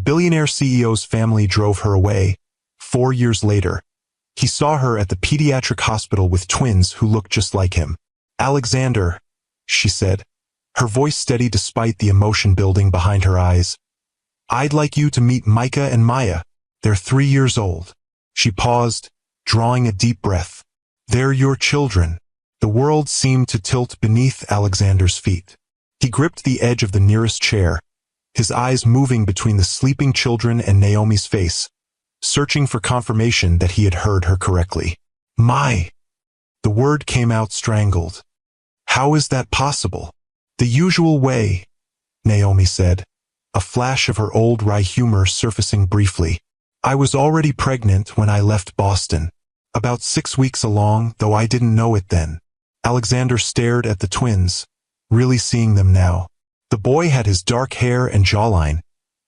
billionaire CEO's family drove her away. 4 years later, he saw her at the pediatric hospital with twins who looked just like him. "Alexander," she said, her voice steady despite the emotion building behind her eyes. "I'd like you to meet Micah and Maya. They're 3 years old." She paused, drawing a deep breath. "They're your children." The world seemed to tilt beneath Alexander's feet. He gripped the edge of the nearest chair, his eyes moving between the sleeping children and Naomi's face, searching for confirmation that he had heard her correctly. "My." The word came out strangled. "How is that possible?" "The usual way," Naomi said, a flash of her old wry humor surfacing briefly. "I was already pregnant when I left Boston. About 6 weeks along, though I didn't know it then." Alexander stared at the twins, really seeing them now. The boy had his dark hair and jawline,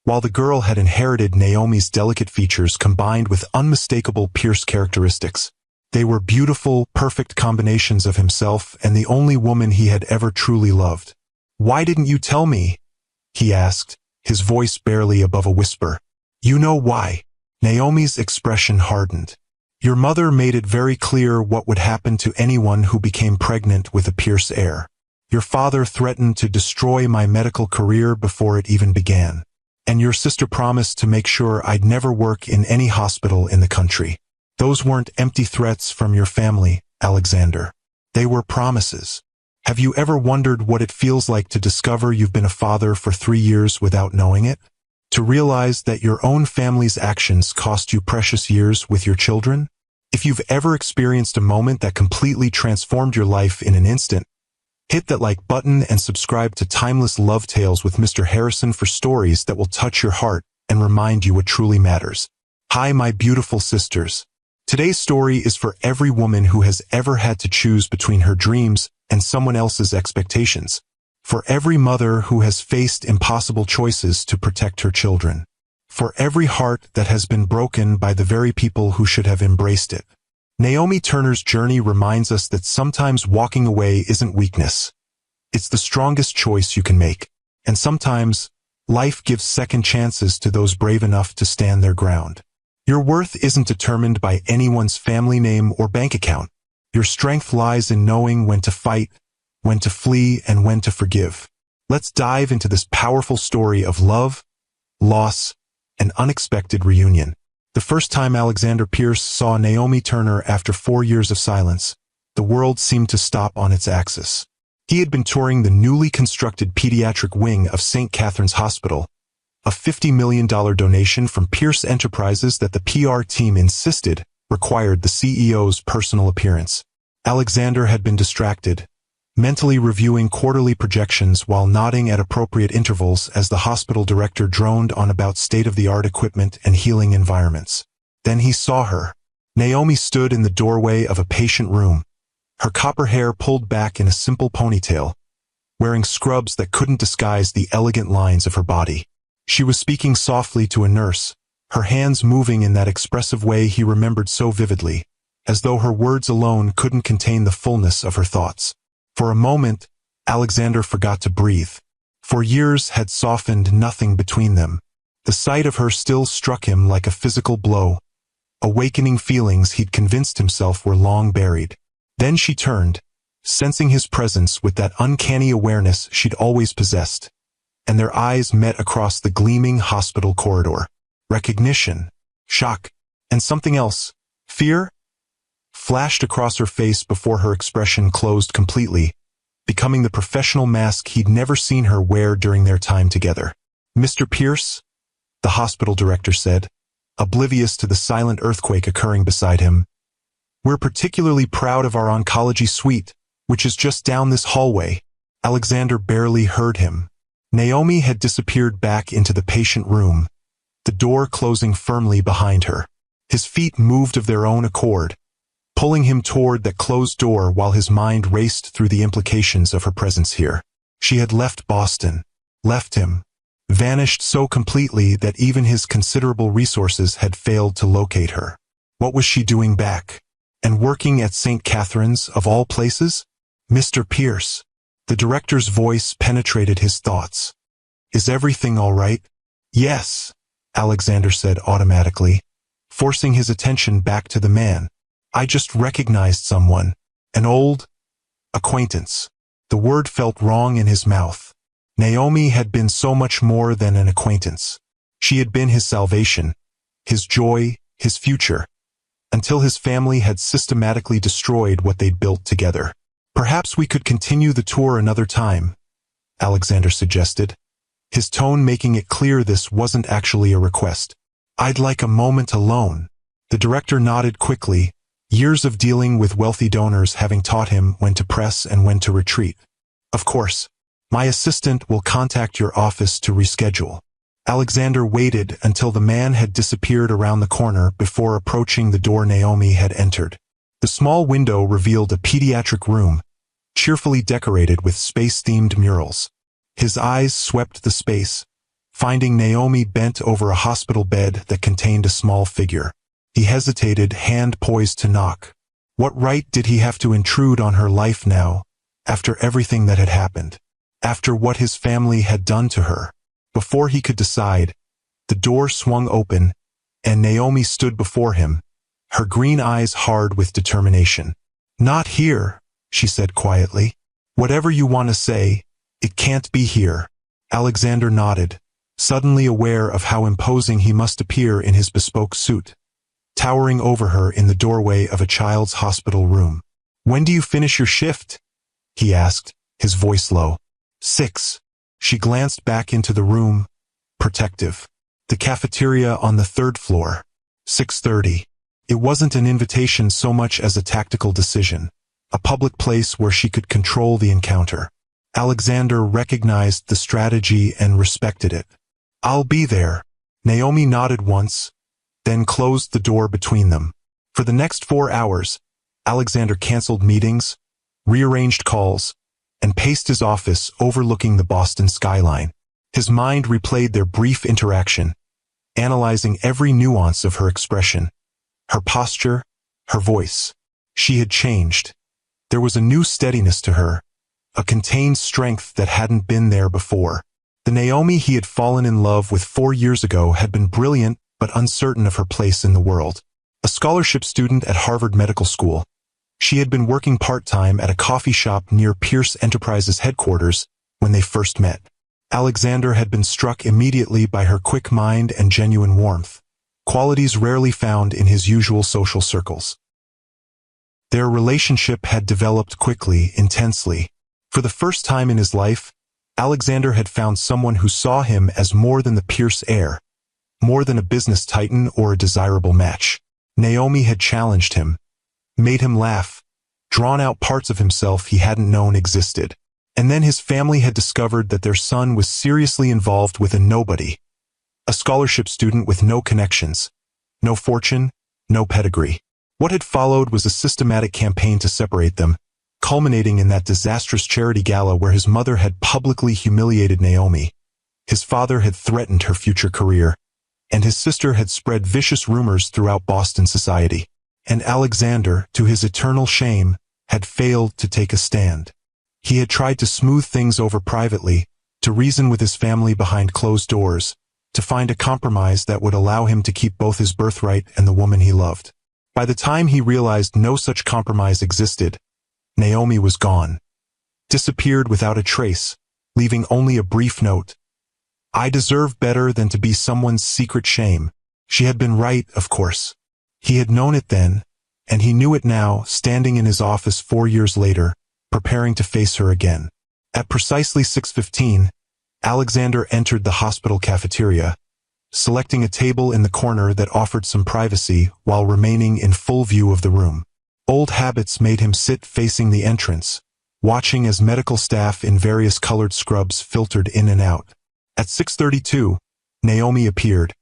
while the girl had inherited Naomi's delicate features combined with unmistakable Pierce characteristics. They were beautiful, perfect combinations of himself and the only woman he had ever truly loved. "Why didn't you tell me?" he asked, his voice barely above a whisper. "You know why." Naomi's expression hardened. "Your mother made it very clear what would happen to anyone who became pregnant with a Pierce heir. Your father threatened to destroy my medical career before it even began. And your sister promised to make sure I'd never work in any hospital in the country. Those weren't empty threats from your family, Alexander. They were promises. Have you ever wondered what it feels like to discover you've been a father for 3 years without knowing it? To realize that your own family's actions cost you precious years with your children? If you've ever experienced a moment that completely transformed your life in an instant, hit that like button and subscribe to Timeless Love Tales with Mr. Harrison for stories that will touch your heart and remind you what truly matters. Hi, my beautiful sisters. Today's story is for every woman who has ever had to choose between her dreams and someone else's expectations. For every mother who has faced impossible choices to protect her children. For every heart that has been broken by the very people who should have embraced it. Naomi Turner's journey reminds us that sometimes walking away isn't weakness. It's the strongest choice you can make. And sometimes, life gives second chances to those brave enough to stand their ground. Your worth isn't determined by anyone's family name or bank account. Your strength lies in knowing when to fight, when to flee, and when to forgive. Let's dive into this powerful story of love, loss, and unexpected reunion. The first time Alexander Pierce saw Naomi Turner after 4 years of silence, the world seemed to stop on its axis. He had been touring the newly constructed pediatric wing of St. Catherine's Hospital, a $50 million donation from Pierce Enterprises that the PR team insisted required the CEO's personal appearance. Alexander had been distracted, mentally reviewing quarterly projections while nodding at appropriate intervals as the hospital director droned on about state-of-the-art equipment and healing environments. Then he saw her. Naomi stood in the doorway of a patient room, her copper hair pulled back in a simple ponytail, wearing scrubs that couldn't disguise the elegant lines of her body. She was speaking softly to a nurse, her hands moving in that expressive way he remembered so vividly, as though her words alone couldn't contain the fullness of her thoughts. For a moment, Alexander forgot to breathe. For years had softened nothing between them. The sight of her still struck him like a physical blow, awakening feelings he'd convinced himself were long buried. Then she turned, sensing his presence with that uncanny awareness she'd always possessed, and their eyes met across the gleaming hospital corridor. Recognition, shock, and something else, fear, flashed across her face before her expression closed completely, becoming the professional mask he'd never seen her wear during their time together. "Mr. Pierce?" the hospital director said, oblivious to the silent earthquake occurring beside him. "We're particularly proud of our oncology suite, which is just down this hallway." Alexander barely heard him. Naomi had disappeared back into the patient room, the door closing firmly behind her. His feet moved of their own accord, pulling him toward that closed door while his mind raced through the implications of her presence here. She had left Boston, left him, vanished so completely that even his considerable resources had failed to locate her. What was she doing back? And working at St. Catherine's, of all places? "Mr. Pierce." The director's voice penetrated his thoughts. "Is everything all right?" "Yes," Alexander said automatically, forcing his attention back to the man. I just recognized someone. An old acquaintance. The word felt wrong in his mouth. Naomi had been so much more than an acquaintance. She had been his salvation, his joy, his future, until his family had systematically destroyed what they'd built together. Perhaps we could continue the tour another time, Alexander suggested, his tone making it clear this wasn't actually a request. I'd like a moment alone. The director nodded quickly, years of dealing with wealthy donors having taught him when to press and when to retreat. Of course. My assistant will contact your office to reschedule. Alexander waited until the man had disappeared around the corner before approaching the door Naomi had entered. The small window revealed a pediatric room, cheerfully decorated with space-themed murals. His eyes swept the space, finding Naomi bent over a hospital bed that contained a small figure. He hesitated, hand poised to knock. What right did he have to intrude on her life now, after everything that had happened? After what his family had done to her? Before he could decide, the door swung open, and Naomi stood before him, her green eyes hard with determination. Not here, she said quietly. Whatever you want to say, it can't be here. Alexander nodded, suddenly aware of how imposing he must appear in his bespoke suit, towering over her in the doorway of a child's hospital room. When do you finish your shift? He asked, his voice low. 6. She glanced back into the room, protective. The cafeteria on the 3rd floor. 6:30. It wasn't an invitation so much as a tactical decision, a public place where she could control the encounter. Alexander recognized the strategy and respected it. I'll be there. Naomi nodded once, then closed the door between them. For the next 4 hours, Alexander canceled meetings, rearranged calls, and paced his office overlooking the Boston skyline. His mind replayed their brief interaction, analyzing every nuance of her expression, her posture, her voice. She had changed. There was a new steadiness to her, a contained strength that hadn't been there before. The Naomi he had fallen in love with 4 years ago had been brilliant but uncertain of her place in the world. A scholarship student at Harvard Medical School, she had been working part-time at a coffee shop near Pierce Enterprises headquarters when they first met. Alexander had been struck immediately by her quick mind and genuine warmth, qualities rarely found in his usual social circles. Their relationship had developed quickly, intensely. For the first time in his life, Alexander had found someone who saw him as more than the Pierce heir, more than a business titan or a desirable match. Naomi had challenged him, made him laugh, drawn out parts of himself he hadn't known existed. And then his family had discovered that their son was seriously involved with a nobody, a scholarship student with no connections, no fortune, no pedigree. What had followed was a systematic campaign to separate them, culminating in that disastrous charity gala where his mother had publicly humiliated Naomi. His father had threatened her future career, and his sister had spread vicious rumors throughout Boston society. And Alexander, to his eternal shame, had failed to take a stand. He had tried to smooth things over privately, to reason with his family behind closed doors, to find a compromise that would allow him to keep both his birthright and the woman he loved. By the time he realized no such compromise existed, Naomi was gone, disappeared without a trace, leaving only a brief note. I deserve better than to be someone's secret shame. She had been right, of course. He had known it then, and he knew it now, standing in his office 4 years later, preparing to face her again. At precisely 6:15, Alexander entered the hospital cafeteria, selecting a table in the corner that offered some privacy while remaining in full view of the room. Old habits made him sit facing the entrance, watching as medical staff in various colored scrubs filtered in and out. At 6:32, Naomi appeared,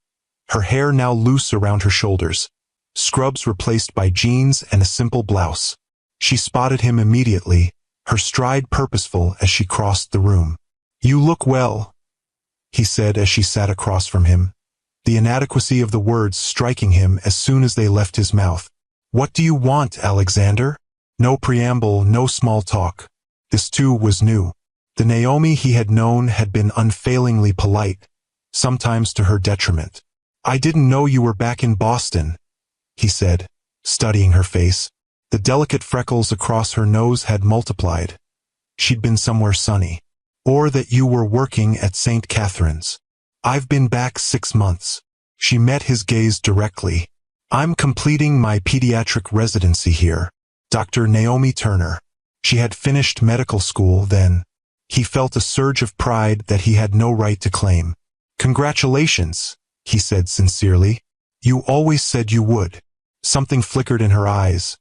her hair now loose around her shoulders, scrubs replaced by jeans and a simple blouse. She spotted him immediately, her stride purposeful as she crossed the room. You look well, he said as she sat across from him, the inadequacy of the words striking him as soon as they left his mouth. What do you want, Alexander? No preamble, no small talk. This too was new. The Naomi he had known had been unfailingly polite, sometimes to her detriment. I didn't know you were back in Boston, he said, studying her face. The delicate freckles across her nose had multiplied. She'd been somewhere sunny. Or that you were working at St. Catherine's. I've been back 6 months. She met his gaze directly. I'm completing my pediatric residency here. Dr. Naomi Turner. She had finished medical school then. He felt a surge of pride that he had no right to claim. Congratulations, he said sincerely. You always said you would. Something flickered in her eyes.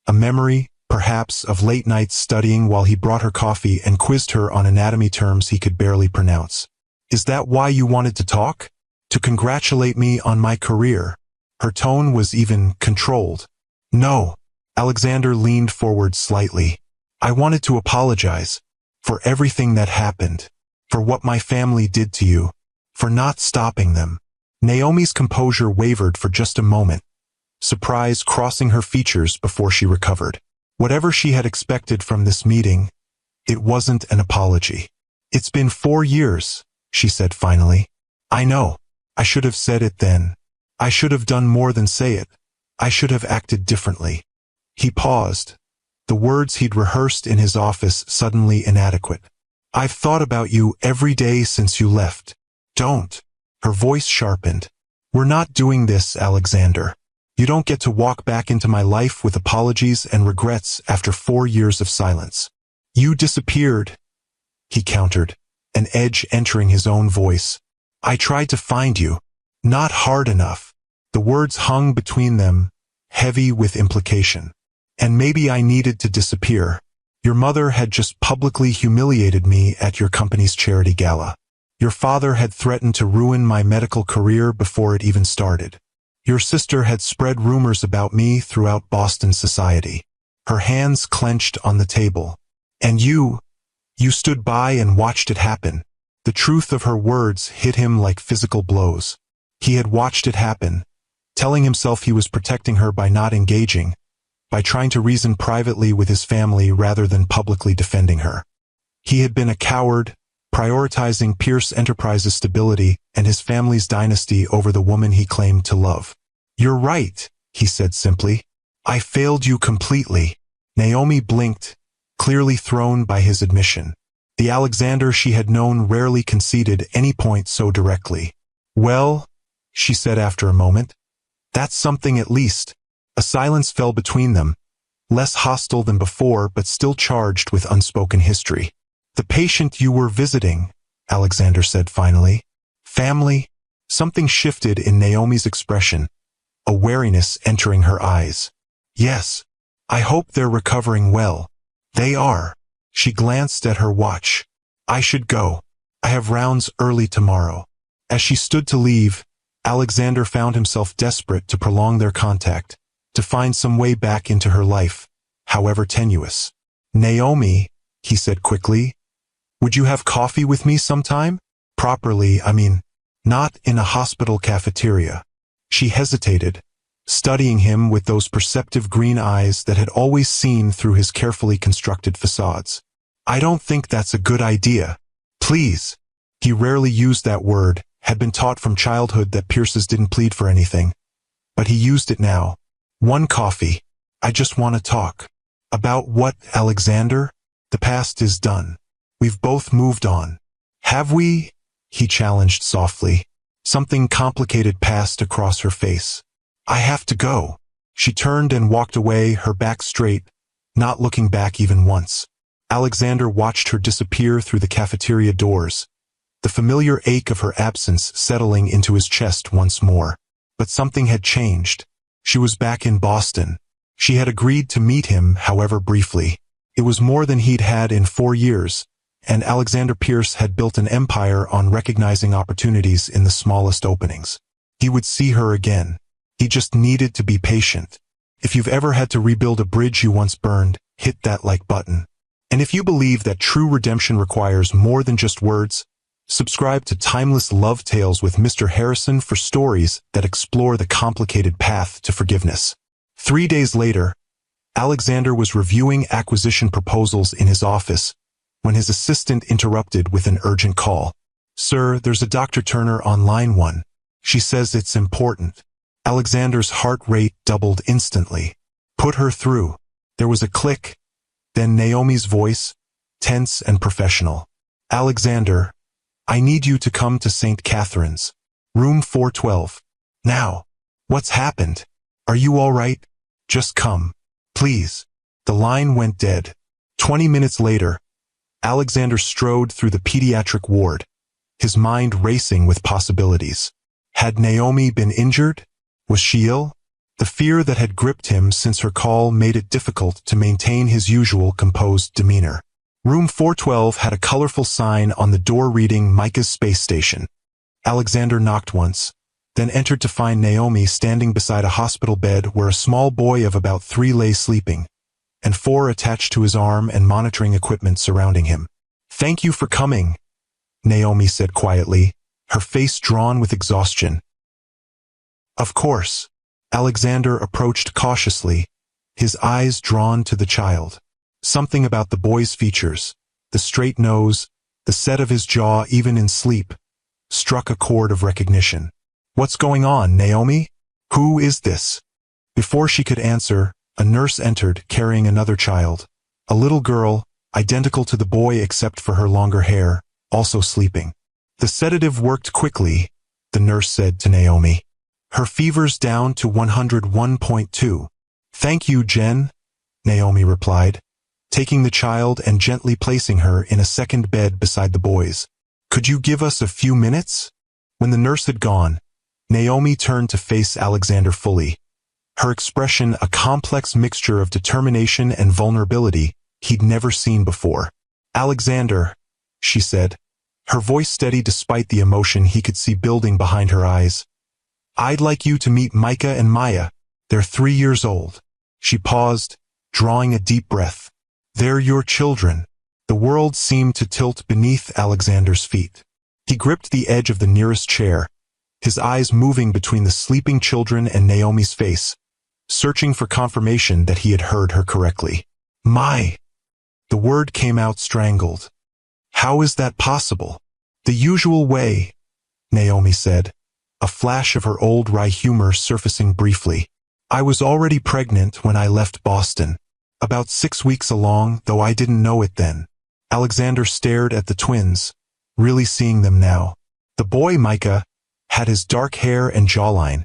A memory, perhaps, of late nights studying while he brought her coffee and quizzed her on anatomy terms he could barely pronounce. Is that why you wanted to talk? To congratulate me on my career? Her tone was even controlled. No. Alexander leaned forward slightly. I wanted to apologize. For everything that happened. For what my family did to you. For not stopping them. Naomi's composure wavered for just a moment. Surprise crossing her features before she recovered. Whatever she had expected from this meeting, it wasn't an apology. It's been 4 years, she said finally. I know. I should have said it then. I should have done more than say it. I should have acted differently. He paused. The words he'd rehearsed in his office suddenly inadequate. I've thought about you every day since you left. Don't. Her voice sharpened. We're not doing this, Alexander. You don't get to walk back into my life with apologies and regrets after 4 years of silence. You disappeared, he countered, an edge entering his own voice. I tried to find you. Not hard enough. The words hung between them, heavy with implication. And maybe I needed to disappear. Your mother had just publicly humiliated me at your company's charity gala. Your father had threatened to ruin my medical career before it even started. Your sister had spread rumors about me throughout Boston society. Her hands clenched on the table. And you stood by and watched it happen. The truth of her words hit him like physical blows. He had watched it happen, telling himself he was protecting her by not engaging, by trying to reason privately with his family rather than publicly defending her. He had been a coward, prioritizing Pierce Enterprises' stability and his family's dynasty over the woman he claimed to love. You're right, he said simply. I failed you completely. Naomi blinked, clearly thrown by his admission. The Alexander she had known rarely conceded any point so directly. Well, she said after a moment, that's something at least. A silence fell between them, less hostile than before but still charged with unspoken history. The patient you were visiting, Alexander said finally. Family? Something shifted in Naomi's expression, a wariness entering her eyes. Yes. I hope they're recovering well. They are. She glanced at her watch. I should go. I have rounds early tomorrow. As she stood to leave, Alexander found himself desperate to prolong their contact, to find some way back into her life, however tenuous. Naomi, he said quickly, would you have coffee with me sometime? Properly, I mean, not in a hospital cafeteria. She hesitated, studying him with those perceptive green eyes that had always seen through his carefully constructed facades. I don't think that's a good idea. Please. He rarely used that word, had been taught from childhood that Pierces didn't plead for anything. But he used it now. One coffee. I just want to talk. About what, Alexander? The past is done. We've both moved on. Have we? He challenged softly. Something complicated passed across her face. I have to go. She turned and walked away, her back straight, not looking back even once. Alexander watched her disappear through the cafeteria doors, the familiar ache of her absence settling into his chest once more. But something had changed. She was back in Boston. She had agreed to meet him, however briefly. It was more than he'd had in 4 years, and Alexander Pierce had built an empire on recognizing opportunities in the smallest openings. He would see her again. He just needed to be patient. If you've ever had to rebuild a bridge you once burned, hit that like button. And if you believe that true redemption requires more than just words, subscribe to Timeless Love Tales with Mr. Harrison for stories that explore the complicated path to forgiveness. 3 days later, Alexander was reviewing acquisition proposals in his office when his assistant interrupted with an urgent call. Sir, there's a Dr. Turner on line 1. She says it's important. Alexander's heart rate doubled instantly. Put her through. There was a click, then Naomi's voice, tense and professional. Alexander, I need you to come to St. Catherine's. Room 412. Now. What's happened? Are you all right? Just come. Please. The line went dead. 20 minutes later, Alexander strode through the pediatric ward, his mind racing with possibilities. Had Naomi been injured? Was she ill? The fear that had gripped him since her call made it difficult to maintain his usual composed demeanor. Room 412 had a colorful sign on the door reading Micah's space station. Alexander knocked once, then entered to find Naomi standing beside a hospital bed where a small boy of about 3 lay sleeping, and 4 attached to his arm and monitoring equipment surrounding him. Thank you for coming, Naomi said quietly, her face drawn with exhaustion. Of course. Alexander approached cautiously, his eyes drawn to the child. Something about the boy's features, the straight nose, the set of his jaw even in sleep, struck a chord of recognition. What's going on, Naomi? Who is this? Before she could answer, a nurse entered carrying another child, a little girl, identical to the boy except for her longer hair, also sleeping. The sedative worked quickly, the nurse said to Naomi. Her fever's down to 101.2. Thank you, Jen, Naomi replied, taking the child and gently placing her in a second bed beside the boys. Could you give us a few minutes? When the nurse had gone, Naomi turned to face Alexander fully, her expression a complex mixture of determination and vulnerability he'd never seen before. Alexander, she said, her voice steady despite the emotion he could see building behind her eyes. I'd like you to meet Micah and Maya. They're 3 years old. She paused, drawing a deep breath. They're your children. The world seemed to tilt beneath Alexander's feet. He gripped the edge of the nearest chair, his eyes moving between the sleeping children and Naomi's face, searching for confirmation that he had heard her correctly. My. The word came out strangled. How is that possible? The usual way, Naomi said, a flash of her old wry humor surfacing briefly. I was already pregnant when I left Boston. About 6 weeks along, though I didn't know it then. Alexander stared at the twins, really seeing them now. The boy, Micah, had his dark hair and jawline,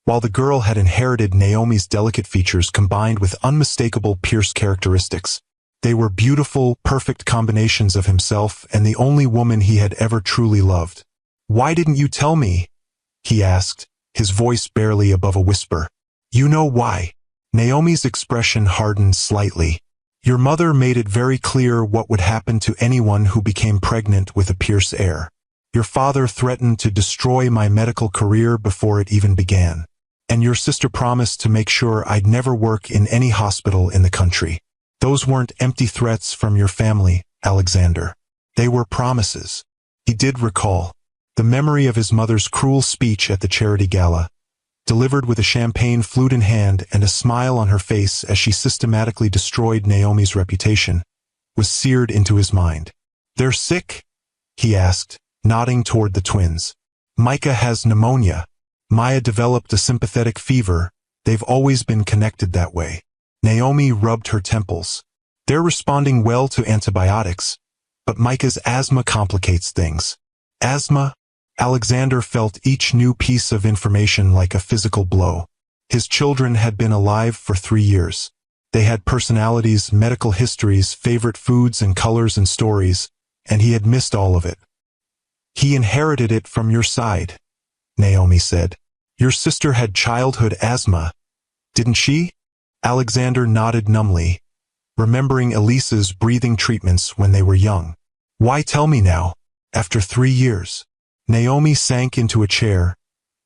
while the girl had inherited Naomi's delicate features combined with unmistakable Pierce characteristics. They were beautiful, perfect combinations of himself and the only woman he had ever truly loved. Why didn't you tell me? He asked, his voice barely above a whisper. You know why. Naomi's expression hardened slightly. Your mother made it very clear what would happen to anyone who became pregnant with a Pierce heir. Your father threatened to destroy my medical career before it even began. And your sister promised to make sure I'd never work in any hospital in the country. Those weren't empty threats from your family, Alexander. They were promises. He did recall the memory of his mother's cruel speech at the charity gala, delivered with a champagne flute in hand and a smile on her face as she systematically destroyed Naomi's reputation, was seared into his mind. They're sick? He asked, nodding toward the twins. Micah has pneumonia. Maya developed a sympathetic fever. They've always been connected that way. Naomi rubbed her temples. They're responding well to antibiotics, but Micah's asthma complicates things. Asthma? Alexander felt each new piece of information like a physical blow. His children had been alive for 3 years. They had personalities, medical histories, favorite foods and colors and stories, and he had missed all of it. He inherited it from your side, Naomi said. Your sister had childhood asthma, didn't she? Alexander nodded numbly, remembering Elisa's breathing treatments when they were young. Why tell me now, after 3 years? Naomi sank into a chair,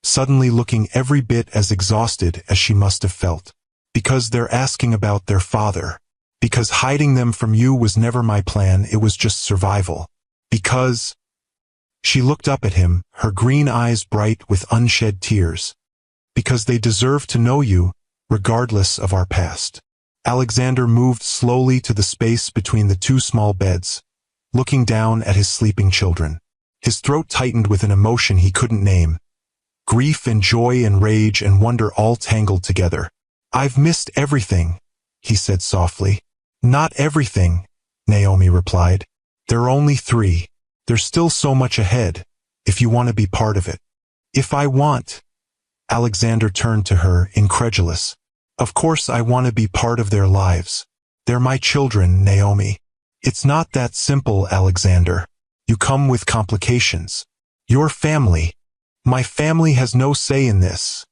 suddenly looking every bit as exhausted as she must have felt. Because they're asking about their father. Because hiding them from you was never my plan, it was just survival. Because... She looked up at him, her green eyes bright with unshed tears. Because they deserve to know you, regardless of our past. Alexander moved slowly to the space between the 2 small beds, looking down at his sleeping children. His throat tightened with an emotion he couldn't name. grief and joy and rage and wonder all tangled together. "I've missed everything," he said softly. "Not everything," Naomi replied. "There are only 3. There's still so much ahead, if you want to be part of it." "If I want?" Alexander turned to her, incredulous. "Of course I want to be part of their lives. They're my children, Naomi." "It's not that simple, Alexander. You come with complications. Your family." "My family has no say in this,"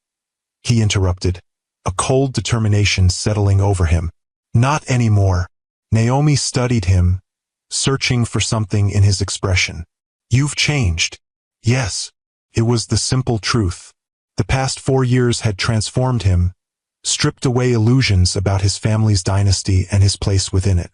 he interrupted, a cold determination settling over him. "Not anymore." Naomi studied him, searching for something in his expression. "You've changed." Yes, it was the simple truth. The past 4 years had transformed him, stripped away illusions about his family's dynasty and his place within it.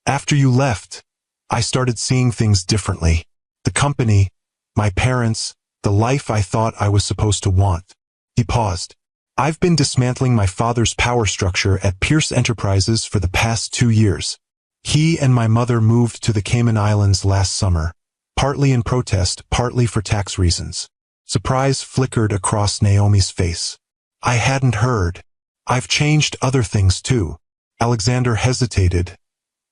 "After you left, I started seeing things differently. The company, my parents, the life I thought I was supposed to want." He paused. "I've been dismantling my father's power structure at Pierce Enterprises for the past 2 years. He and my mother moved to the Cayman Islands last summer, partly in protest, partly for tax reasons." Surprise flickered across Naomi's face. "I hadn't heard. I've changed other things too." Alexander hesitated,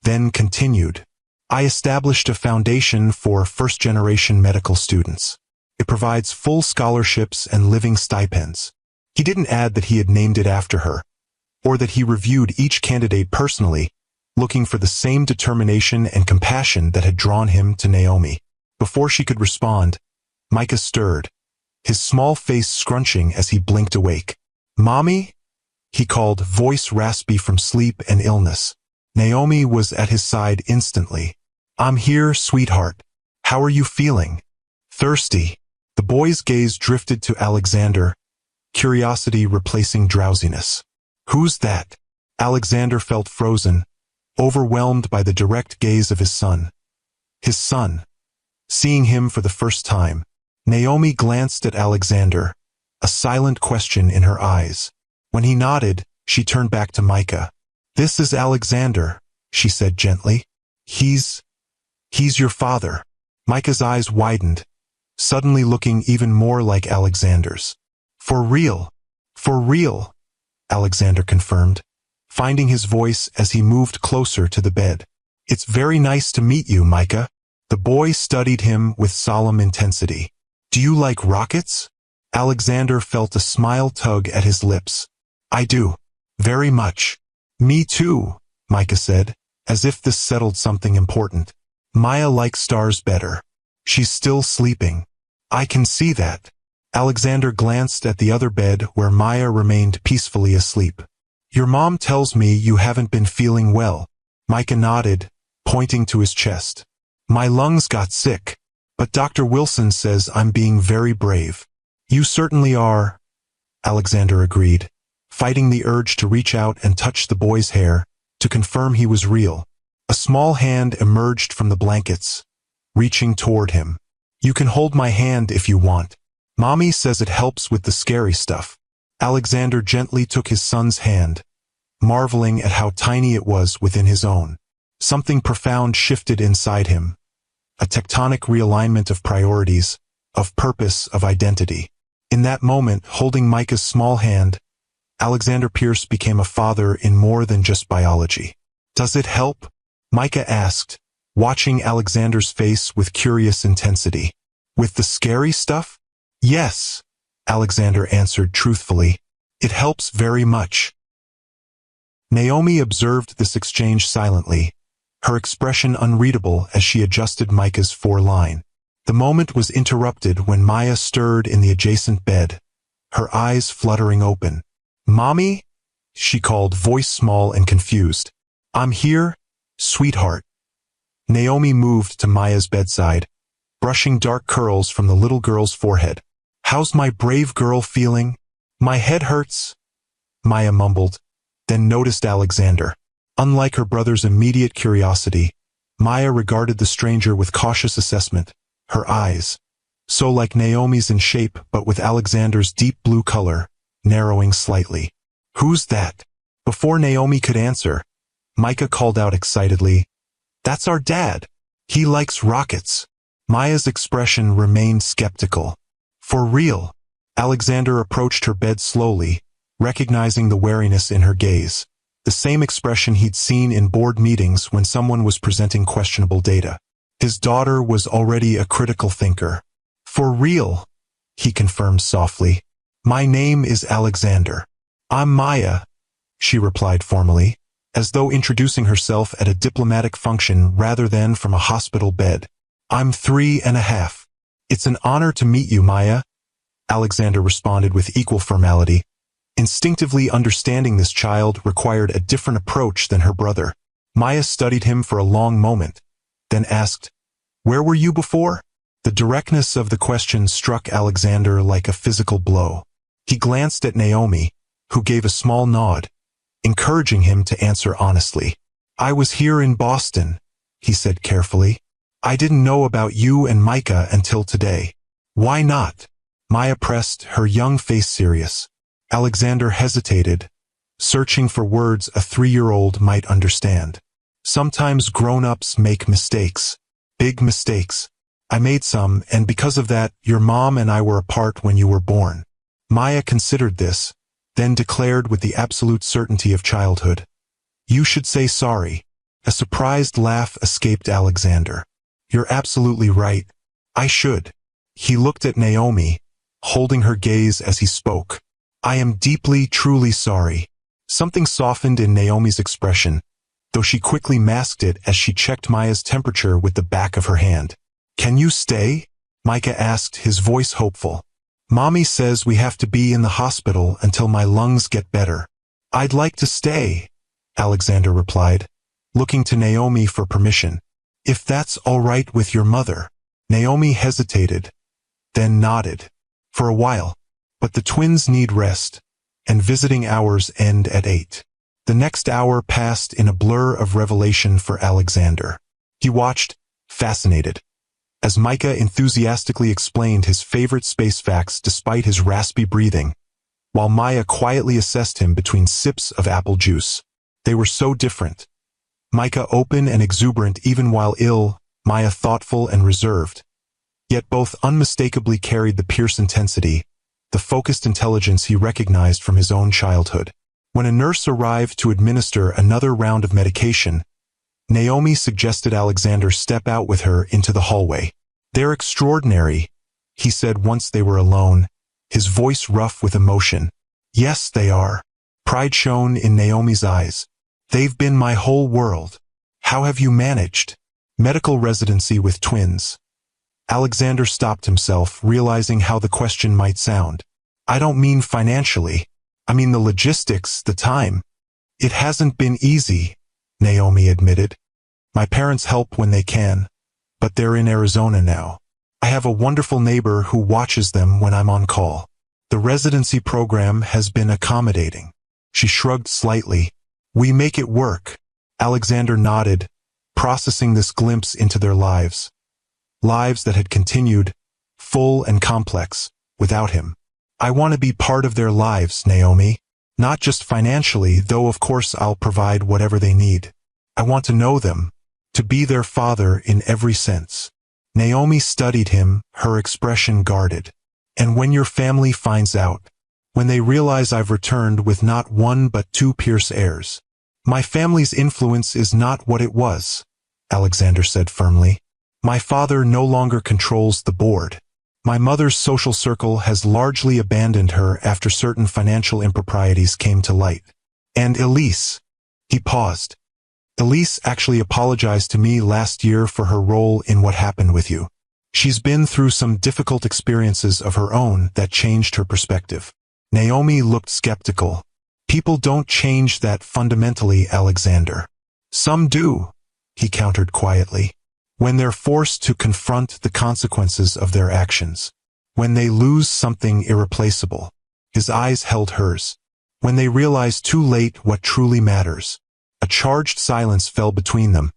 then continued. "I established a foundation for first-generation medical students. It provides full scholarships and living stipends." He didn't add that he had named it after her, or that he reviewed each candidate personally, looking for the same determination and compassion that had drawn him to Naomi. Before she could respond, Micah stirred, his small face scrunching as he blinked awake. "Mommy?" he called, voice raspy from sleep and illness. Naomi was at his side instantly. "I'm here, sweetheart. How are you feeling?" "Thirsty." The boy's gaze drifted to Alexander, curiosity replacing drowsiness. "Who's that?" Alexander felt frozen, overwhelmed by the direct gaze of his son. His son. Seeing him for the first time, Naomi glanced at Alexander, a silent question in her eyes. When he nodded, she turned back to Micah. "This is Alexander," she said gently. He's your father." Micah's eyes widened, suddenly looking even more like Alexander's. "For real? For real," Alexander confirmed, finding his voice as he moved closer to the bed. "It's very nice to meet you, Micah." The boy studied him with solemn intensity. "Do you like rockets?" Alexander felt a smile tug at his lips. "I do. Very much." "Me too," Micah said, as if this settled something important. "Maya likes stars better. She's still sleeping." "I can see that." Alexander glanced at the other bed where Maya remained peacefully asleep. "Your mom tells me you haven't been feeling well." Micah nodded, pointing to his chest. "My lungs got sick, but Dr. Wilson says I'm being very brave." "You certainly are," Alexander agreed, fighting the urge to reach out and touch the boy's hair, to confirm he was real. A small hand emerged from the blankets, reaching toward him. "You can hold my hand if you want. Mommy says it helps with the scary stuff." Alexander gently took his son's hand, marveling at how tiny it was within his own. Something profound shifted inside him, a tectonic realignment of priorities, of purpose, of identity. In that moment, holding Micah's small hand, Alexander Pierce became a father in more than just biology. "Does it help?" Micah asked, watching Alexander's face with curious intensity. "With the scary stuff?" "Yes," Alexander answered truthfully. "It helps very much." Naomi observed this exchange silently, her expression unreadable as she adjusted Micah's foreline. The moment was interrupted when Maya stirred in the adjacent bed, her eyes fluttering open. "Mommy?" she called, voice small and confused. "I'm here, sweetheart." Naomi moved to Maya's bedside, brushing dark curls from the little girl's forehead. "How's my brave girl feeling?" "My head hurts," Maya mumbled, then noticed Alexander. Unlike her brother's immediate curiosity, Maya regarded the stranger with cautious assessment, her eyes, so like Naomi's in shape but with Alexander's deep blue color, narrowing slightly. "Who's that?" Before Naomi could answer, Micah called out excitedly, "That's our dad. He likes rockets." Maya's expression remained skeptical. "For real?" Alexander approached her bed slowly, recognizing the wariness in her gaze, the same expression he'd seen in board meetings when someone was presenting questionable data. His daughter was already a critical thinker. "For real," he confirmed softly. "My name is Alexander." "I'm Maya," she replied formally, as though introducing herself at a diplomatic function rather than from a hospital bed. "I'm 3.5. "It's an honor to meet you, Maya," Alexander responded with equal formality. Instinctively understanding this child required a different approach than her brother. Maya studied him for a long moment, then asked, "Where were you before?" The directness of the question struck Alexander like a physical blow. He glanced at Naomi, who gave a small nod, encouraging him to answer honestly. "I was here in Boston," he said carefully. "I didn't know about you and Micah until today." "Why not?" Maya pressed, her young face serious. Alexander hesitated, searching for words a 3-year-old might understand. "Sometimes grown-ups make mistakes. Big mistakes. I made some, and because of that, your mom and I were apart when you were born." Maya considered this, then declared with the absolute certainty of childhood, "You should say sorry." A surprised laugh escaped Alexander. "You're absolutely right. I should." He looked at Naomi, holding her gaze as he spoke. "I am deeply, truly sorry." Something softened in Naomi's expression, though she quickly masked it as she checked Maya's temperature with the back of her hand. "Can you stay?" Micah asked, his voice hopeful. "Mommy says we have to be in the hospital until my lungs get better." "I'd like to stay," Alexander replied, looking to Naomi for permission. "If that's all right with your mother." Naomi hesitated, then nodded. "For a while. But the twins need rest, and visiting hours end at 8. The next hour passed in a blur of revelation for Alexander. He watched, fascinated, as Micah enthusiastically explained his favorite space facts despite his raspy breathing, while Maya quietly assessed him between sips of apple juice. They were so different. Micah open and exuberant even while ill, Maya thoughtful and reserved. Yet both unmistakably carried the Pierce intensity, the focused intelligence he recognized from his own childhood. When a nurse arrived to administer another round of medication, Naomi suggested Alexander step out with her into the hallway. "They're extraordinary," he said once they were alone, his voice rough with emotion. "Yes, they are." Pride shone in Naomi's eyes. "They've been my whole world." "How have you managed?" "Medical residency with twins." Alexander stopped himself, realizing how the question might sound. "I don't mean financially. I mean the logistics, the time." "It hasn't been easy," Naomi admitted. "My parents help when they can, but they're in Arizona now. I have a wonderful neighbor who watches them when I'm on call. The residency program has been accommodating." She shrugged slightly. "We make it work." Alexander nodded, processing this glimpse into their lives. Lives that had continued, full and complex, without him. "I want to be part of their lives, Naomi. Not just financially, though of course I'll provide whatever they need. I want to know them, to be their father in every sense." Naomi studied him, her expression guarded. "And when your family finds out, when they realize I've returned with not one but 2 Pierce heirs." "My family's influence is not what it was," Alexander said firmly. "My father no longer controls the board. My mother's social circle has largely abandoned her after certain financial improprieties came to light. And Elise," he paused. "Elise actually apologized to me last year for her role in what happened with you. She's been through some difficult experiences of her own that changed her perspective." Naomi looked skeptical. "People don't change that fundamentally, Alexander." "Some do," he countered quietly. "When they're forced to confront the consequences of their actions. When they lose something irreplaceable." His eyes held hers. "When they realize too late what truly matters." A charged silence fell between them,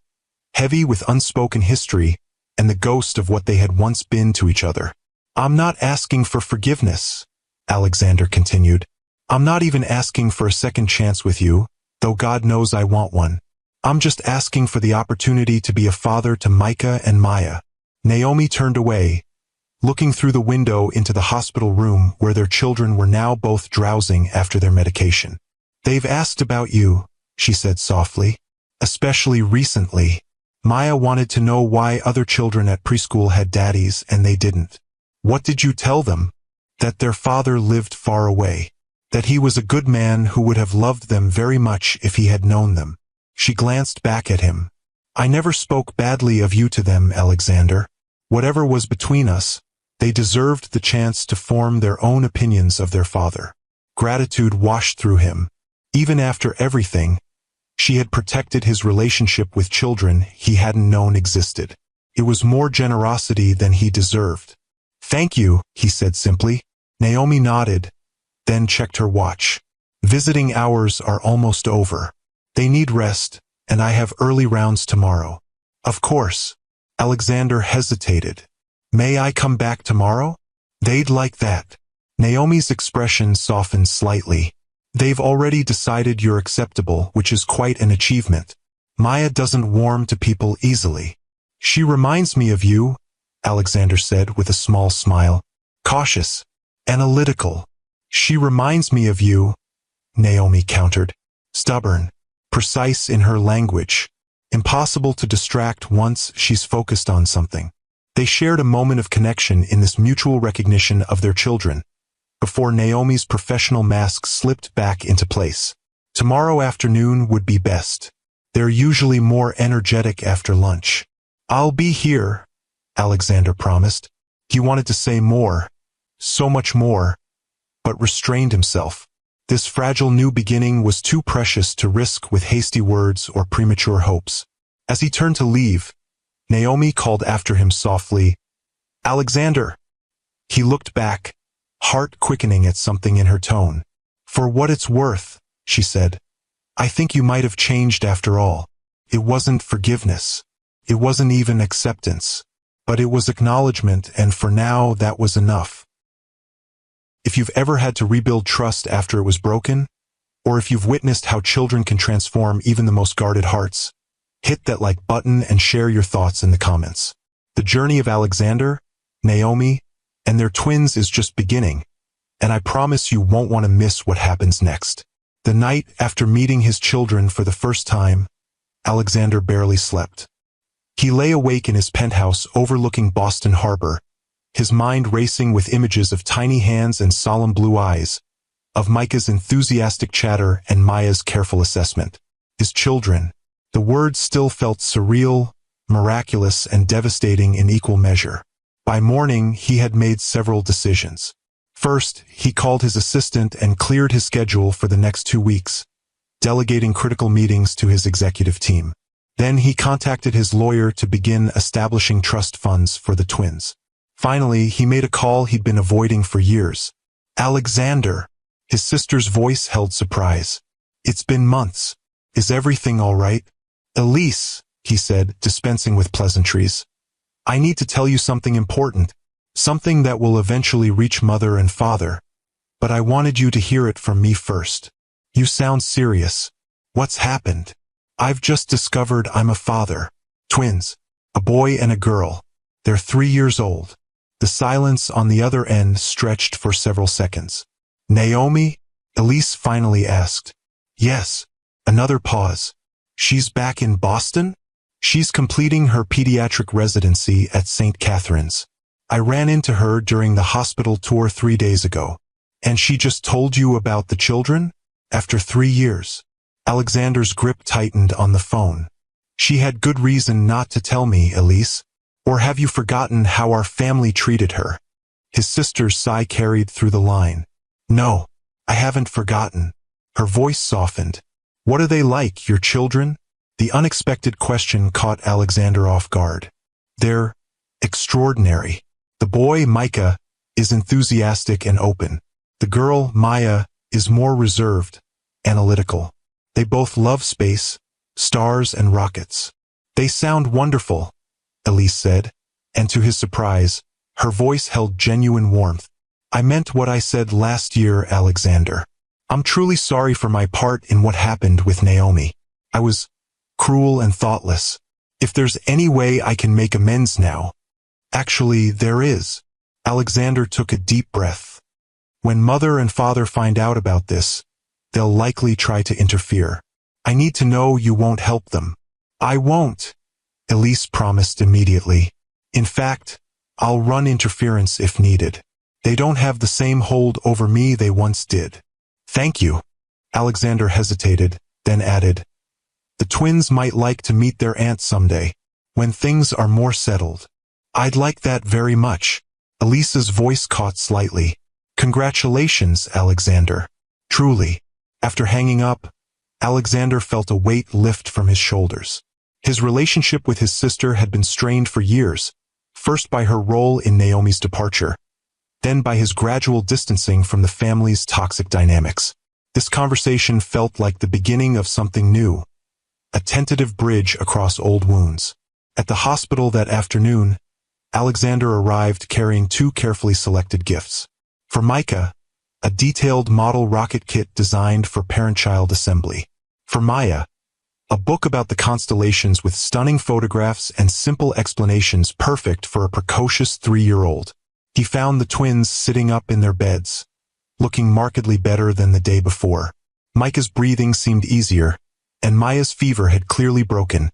heavy with unspoken history and the ghost of what they had once been to each other. "I'm not asking for forgiveness," Alexander continued. "I'm not even asking for a second chance with you, though God knows I want one. I'm just asking for the opportunity to be a father to Micah and Maya." Naomi turned away, looking through the window into the hospital room where their children were now both drowsing after their medication. "They've asked about you," she said softly. "Especially recently. Maya wanted to know why other children at preschool had daddies and they didn't." "What did you tell them?" "That their father lived far away. That he was a good man who would have loved them very much if he had known them." She glanced back at him. "I never spoke badly of you to them, Alexander. Whatever was between us, they deserved the chance to form their own opinions of their father." Gratitude washed through him. Even after everything, she had protected his relationship with children he hadn't known existed. It was more generosity than he deserved. "Thank you," he said simply. Naomi nodded, then checked her watch. "Visiting hours are almost over. They need rest, and I have early rounds tomorrow." "Of course." Alexander hesitated. "May I come back tomorrow?" "They'd like that." Naomi's expression softened slightly. "They've already decided you're acceptable, which is quite an achievement. Maya doesn't warm to people easily." "She reminds me of you," Alexander said with a small smile. "Cautious. Analytical." "She reminds me of you," Naomi countered. "Stubborn. Precise in her language. Impossible to distract once she's focused on something." They shared a moment of connection in this mutual recognition of their children, before Naomi's professional mask slipped back into place. Tomorrow afternoon would be best. They're usually more energetic after lunch. "I'll be here," Alexander promised. He wanted to say more, so much more, but restrained himself. This fragile new beginning was too precious to risk with hasty words or premature hopes. As he turned to leave, Naomi called after him softly, "Alexander!" He looked back, heart quickening at something in her tone. "For what it's worth," she said, "I think you might have changed after all. It wasn't forgiveness. It wasn't even acceptance. But it was acknowledgement, and for now that was enough." If you've ever had to rebuild trust after it was broken, or if you've witnessed how children can transform even the most guarded hearts, hit that like button and share your thoughts in the comments. The journey of Alexander, Naomi, and their twins is just beginning, and I promise you won't want to miss what happens next. The night after meeting his children for the first time, Alexander barely slept. He lay awake in his penthouse overlooking Boston Harbor, his mind racing with images of tiny hands and solemn blue eyes, of Micah's enthusiastic chatter and Maya's careful assessment. His children. The words still felt surreal, miraculous, and devastating in equal measure. By morning, he had made several decisions. First, he called his assistant and cleared his schedule for the next 2 weeks, delegating critical meetings to his executive team. Then he contacted his lawyer to begin establishing trust funds for the twins. Finally, he made a call he'd been avoiding for years. "Alexander!" His sister's voice held surprise. "It's been months. Is everything all right?" "Elise," he said, dispensing with pleasantries. "I need to tell you something important, something that will eventually reach mother and father. But I wanted you to hear it from me first." "You sound serious. What's happened?" "I've just discovered I'm a father. Twins. A boy and a girl. They're 3 years old." The silence on the other end stretched for several seconds. "Naomi?" Elise finally asked. "Yes." Another pause. "She's back in Boston?" "She's completing her pediatric residency at St. Catherine's. I ran into her during the hospital tour 3 days ago." "And she just told you about the children? After 3 years?" Alexander's grip tightened on the phone. "She had good reason not to tell me, Elise. Or have you forgotten how our family treated her?" His sister's sigh carried through the line. "No, I haven't forgotten." Her voice softened. "What are they like, your children?" The unexpected question caught Alexander off guard. "They're extraordinary. The boy, Micah, is enthusiastic and open. The girl, Maya, is more reserved, analytical. They both love space, stars and rockets." "They sound wonderful," Elise said, and to his surprise, her voice held genuine warmth. "I meant what I said last year, Alexander. I'm truly sorry for my part in what happened with Naomi. I was cruel and thoughtless. If there's any way I can make amends now—" "Actually, there is." Alexander took a deep breath. When mother and father find out about this, they'll likely try to interfere. I need to know you won't help them. I won't, Elise promised immediately. In fact, I'll run interference if needed. They don't have the same hold over me they once did. Thank you. Alexander hesitated, then added, the twins might like to meet their aunt someday, when things are more settled. I'd like that very much. Elise's voice caught slightly. Congratulations, Alexander. Truly. After hanging up, Alexander felt a weight lift from his shoulders. His relationship with his sister had been strained for years, first by her role in Naomi's departure, then by his gradual distancing from the family's toxic dynamics. This conversation felt like the beginning of something new, a tentative bridge across old wounds. At the hospital that afternoon, Alexander arrived carrying two carefully selected gifts. For Micah, a detailed model rocket kit designed for parent-child assembly. For Maya, a book about the constellations with stunning photographs and simple explanations perfect for a precocious 3-year-old. He found the twins sitting up in their beds, looking markedly better than the day before. Micah's breathing seemed easier, and Maya's fever had clearly broken,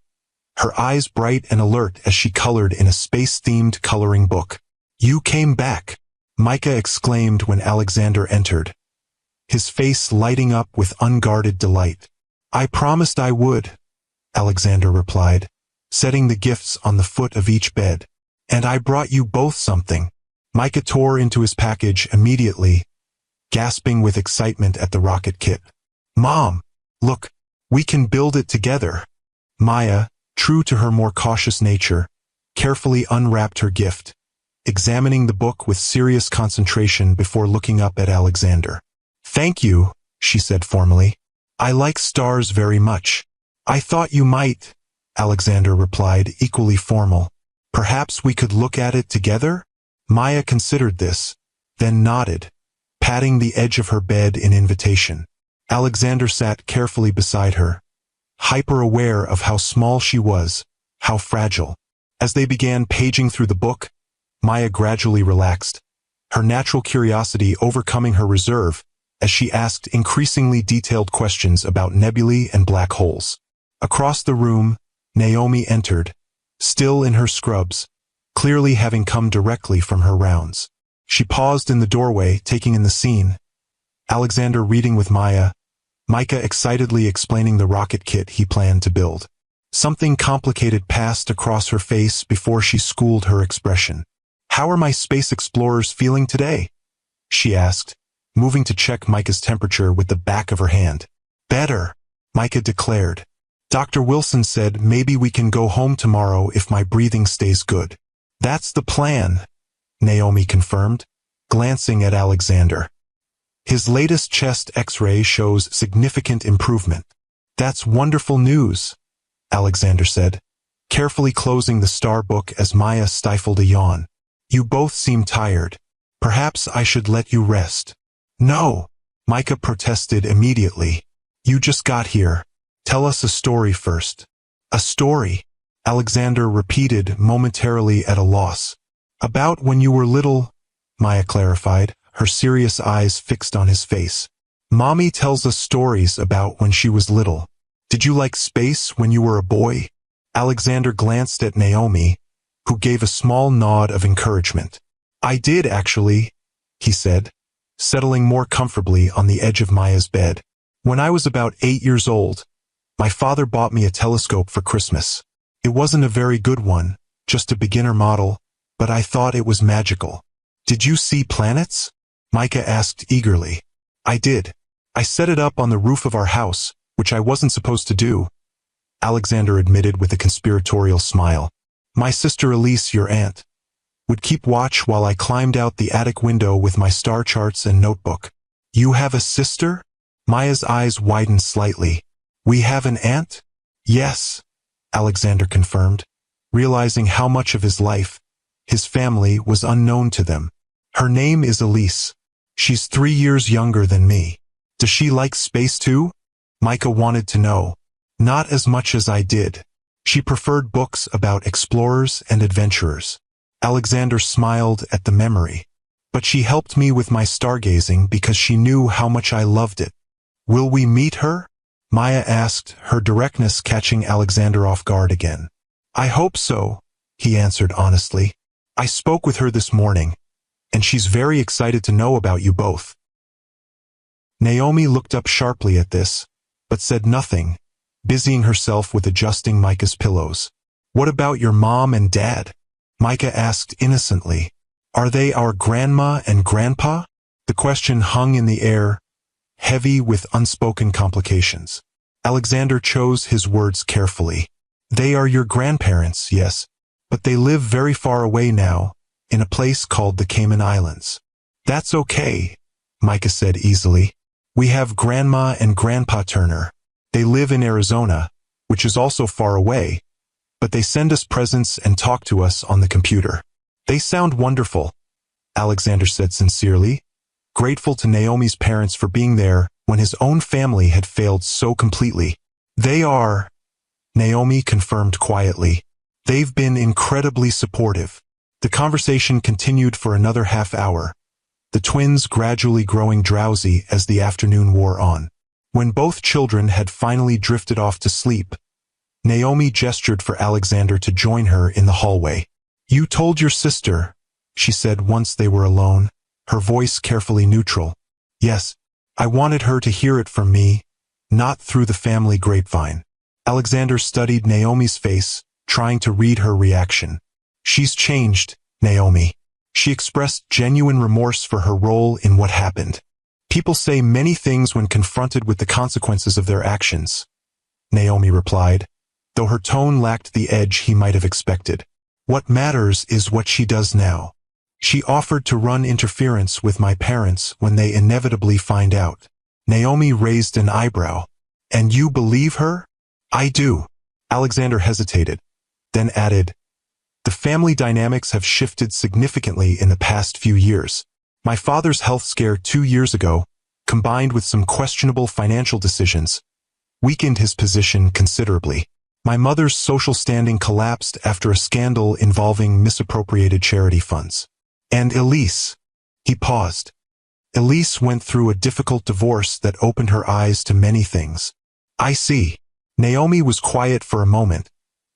her eyes bright and alert as she colored in a space-themed coloring book. You came back, Micah exclaimed when Alexander entered, his face lighting up with unguarded delight. I promised I would, Alexander replied, setting the gifts on the foot of each bed. And I brought you both something. Micah tore into his package immediately, gasping with excitement at the rocket kit. Mom, look, we can build it together. Maya, true to her more cautious nature, carefully unwrapped her gift, examining the book with serious concentration before looking up at Alexander. Thank you, she said formally. I like stars very much. I thought you might, Alexander replied, equally formal. Perhaps we could look at it together? Maya considered this, then nodded, patting the edge of her bed in invitation. Alexander sat carefully beside her, hyper-aware of how small she was, how fragile. As they began paging through the book, Maya gradually relaxed, her natural curiosity overcoming her reserve as she asked increasingly detailed questions about nebulae and black holes. Across the room, Naomi entered, still in her scrubs, clearly having come directly from her rounds. She paused in the doorway, taking in the scene. Alexander reading with Maya, Micah excitedly explaining the rocket kit he planned to build. Something complicated passed across her face before she schooled her expression. How are my space explorers feeling today? She asked, moving to check Micah's temperature with the back of her hand. Better, Micah declared. Dr. Wilson said maybe we can go home tomorrow if my breathing stays good. That's the plan, Naomi confirmed, glancing at Alexander. His latest chest X-ray shows significant improvement. That's wonderful news, Alexander said, carefully closing the star book as Maya stifled a yawn. You both seem tired. Perhaps I should let you rest. No, Micah protested immediately. You just got here. Tell us a story first. A story, Alexander repeated, momentarily at a loss. About when you were little, Maya clarified, her serious eyes fixed on his face. Mommy tells us stories about when she was little. Did you like space when you were a boy? Alexander glanced at Naomi, who gave a small nod of encouragement. I did, actually, he said, settling more comfortably on the edge of Maya's bed. When I was about 8 years old, my father bought me a telescope for Christmas. It wasn't a very good one, just a beginner model, but I thought it was magical. Did you see planets? Micah asked eagerly. I did. I set it up on the roof of our house, which I wasn't supposed to do, Alexander admitted with a conspiratorial smile. My sister Elise, your aunt, would keep watch while I climbed out the attic window with my star charts and notebook. You have a sister? Maya's eyes widened slightly. We have an aunt? Yes, Alexander confirmed, realizing how much of his life, his family, was unknown to them. Her name is Elise. She's 3 years younger than me. Does she like space too? Micah wanted to know. Not as much as I did. She preferred books about explorers and adventurers. Alexander smiled at the memory. But she helped me with my stargazing because she knew how much I loved it. Will we meet her? Maya asked, her directness catching Alexander off guard again. I hope so, he answered honestly. I spoke with her this morning, and she's very excited to know about you both. Naomi looked up sharply at this, but said nothing, busying herself with adjusting Micah's pillows. What about your mom and dad? Micah asked innocently. Are they our grandma and grandpa? The question hung in the air, heavy with unspoken complications. Alexander chose his words carefully. They are your grandparents, yes, but they live very far away now, in a place called the Cayman Islands. That's okay, Micah said easily. We have Grandma and Grandpa Turner. They live in Arizona, which is also far away, but they send us presents and talk to us on the computer. They sound wonderful, Alexander said sincerely, grateful to Naomi's parents for being there when his own family had failed so completely. They are, Naomi confirmed quietly. They've been incredibly supportive. The conversation continued for another half hour, the twins gradually growing drowsy as the afternoon wore on. When both children had finally drifted off to sleep, Naomi gestured for Alexander to join her in the hallway. You told your sister, she said once they were alone, her voice carefully neutral. Yes, I wanted her to hear it from me, not through the family grapevine. Alexander studied Naomi's face, trying to read her reaction. She's changed, Naomi. She expressed genuine remorse for her role in what happened. People say many things when confronted with the consequences of their actions, Naomi replied, though her tone lacked the edge he might have expected. What matters is what she does now. She offered to run interference with my parents when they inevitably find out. Naomi raised an eyebrow. And you believe her? I do. Alexander hesitated, then added, the family dynamics have shifted significantly in the past few years. My father's health scare 2 years ago, combined with some questionable financial decisions, weakened his position considerably. My mother's social standing collapsed after a scandal involving misappropriated charity funds. And Elise. He paused. Elise went through a difficult divorce that opened her eyes to many things. I see. Naomi was quiet for a moment,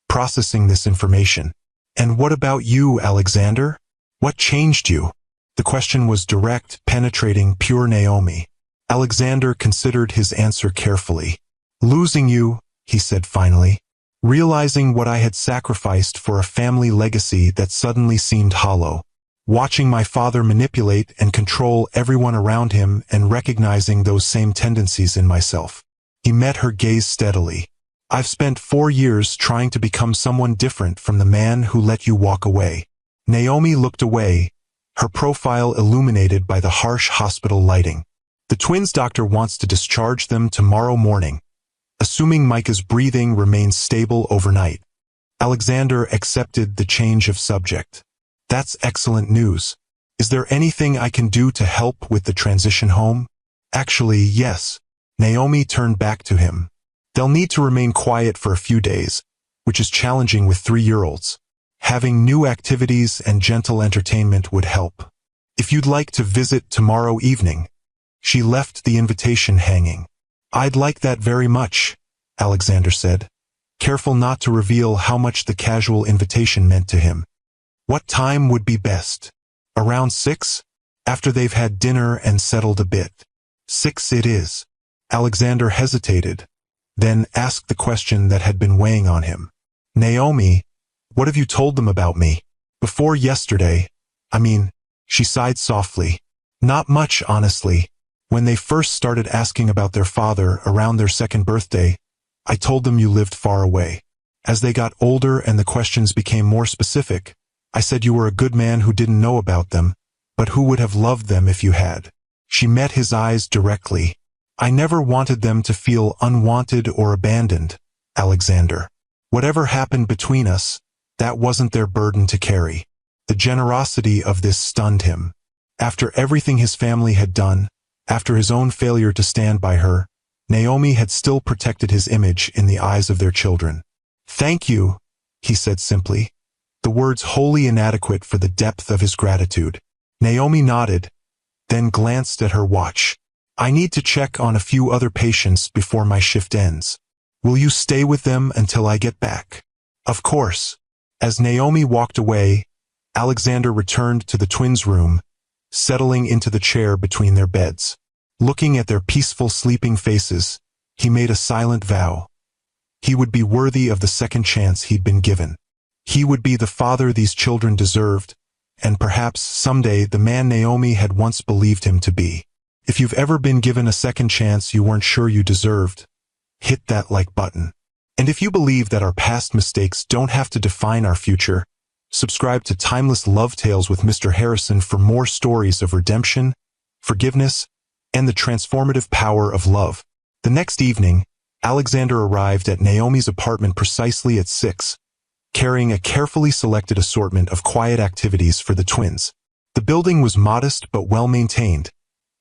processing this information. And what about you, Alexander? What changed you? The question was direct, penetrating, pure Naomi. Alexander considered his answer carefully. Losing you, he said finally. Realizing what I had sacrificed for a family legacy that suddenly seemed hollow. Watching my father manipulate and control everyone around him and recognizing those same tendencies in myself. He met her gaze steadily. I've spent 4 years trying to become someone different from the man who let you walk away. Naomi looked away, her profile illuminated by the harsh hospital lighting. The twins' doctor wants to discharge them tomorrow morning, assuming Micah's breathing remains stable overnight. Alexander accepted the change of subject. That's excellent news. Is there anything I can do to help with the transition home? Actually, yes. Naomi turned back to him. They'll need to remain quiet for a few days, which is challenging with 3-year-olds. Having new activities and gentle entertainment would help. If you'd like to visit tomorrow evening. She left the invitation hanging. I'd like that very much, Alexander said, careful not to reveal how much the casual invitation meant to him. What time would be best? Around 6? After they've had dinner and settled a bit. 6 it is. Alexander hesitated, then asked the question that had been weighing on him. Naomi, what have you told them about me? Before yesterday, she sighed softly. Not much, honestly. When they first started asking about their father around their 2nd birthday, I told them you lived far away. As they got older and the questions became more specific, I said you were a good man who didn't know about them, but who would have loved them if you had. She met his eyes directly. I never wanted them to feel unwanted or abandoned, Alexander. Whatever happened between us, that wasn't their burden to carry. The generosity of this stunned him. After everything his family had done, after his own failure to stand by her, Naomi had still protected his image in the eyes of their children. Thank you, he said simply. the words wholly inadequate for the depth of his gratitude. Naomi nodded, then glanced at her watch. I need to check on a few other patients before my shift ends. Will you stay with them until I get back? Of course. As Naomi walked away, Alexander returned to the twins' room, settling into the chair between their beds. Looking at their peaceful sleeping faces, he made a silent vow. He would be worthy of the second chance he'd been given. He would be the father these children deserved, and perhaps someday the man Naomi had once believed him to be. If you've ever been given a second chance you weren't sure you deserved, hit that like button. And if you believe that our past mistakes don't have to define our future, subscribe to Timeless Love Tales with Mr. Harrison for more stories of redemption, forgiveness, and the transformative power of love. The next evening, Alexander arrived at Naomi's apartment precisely at 6, carrying a carefully selected assortment of quiet activities for the twins. The building was modest but well-maintained,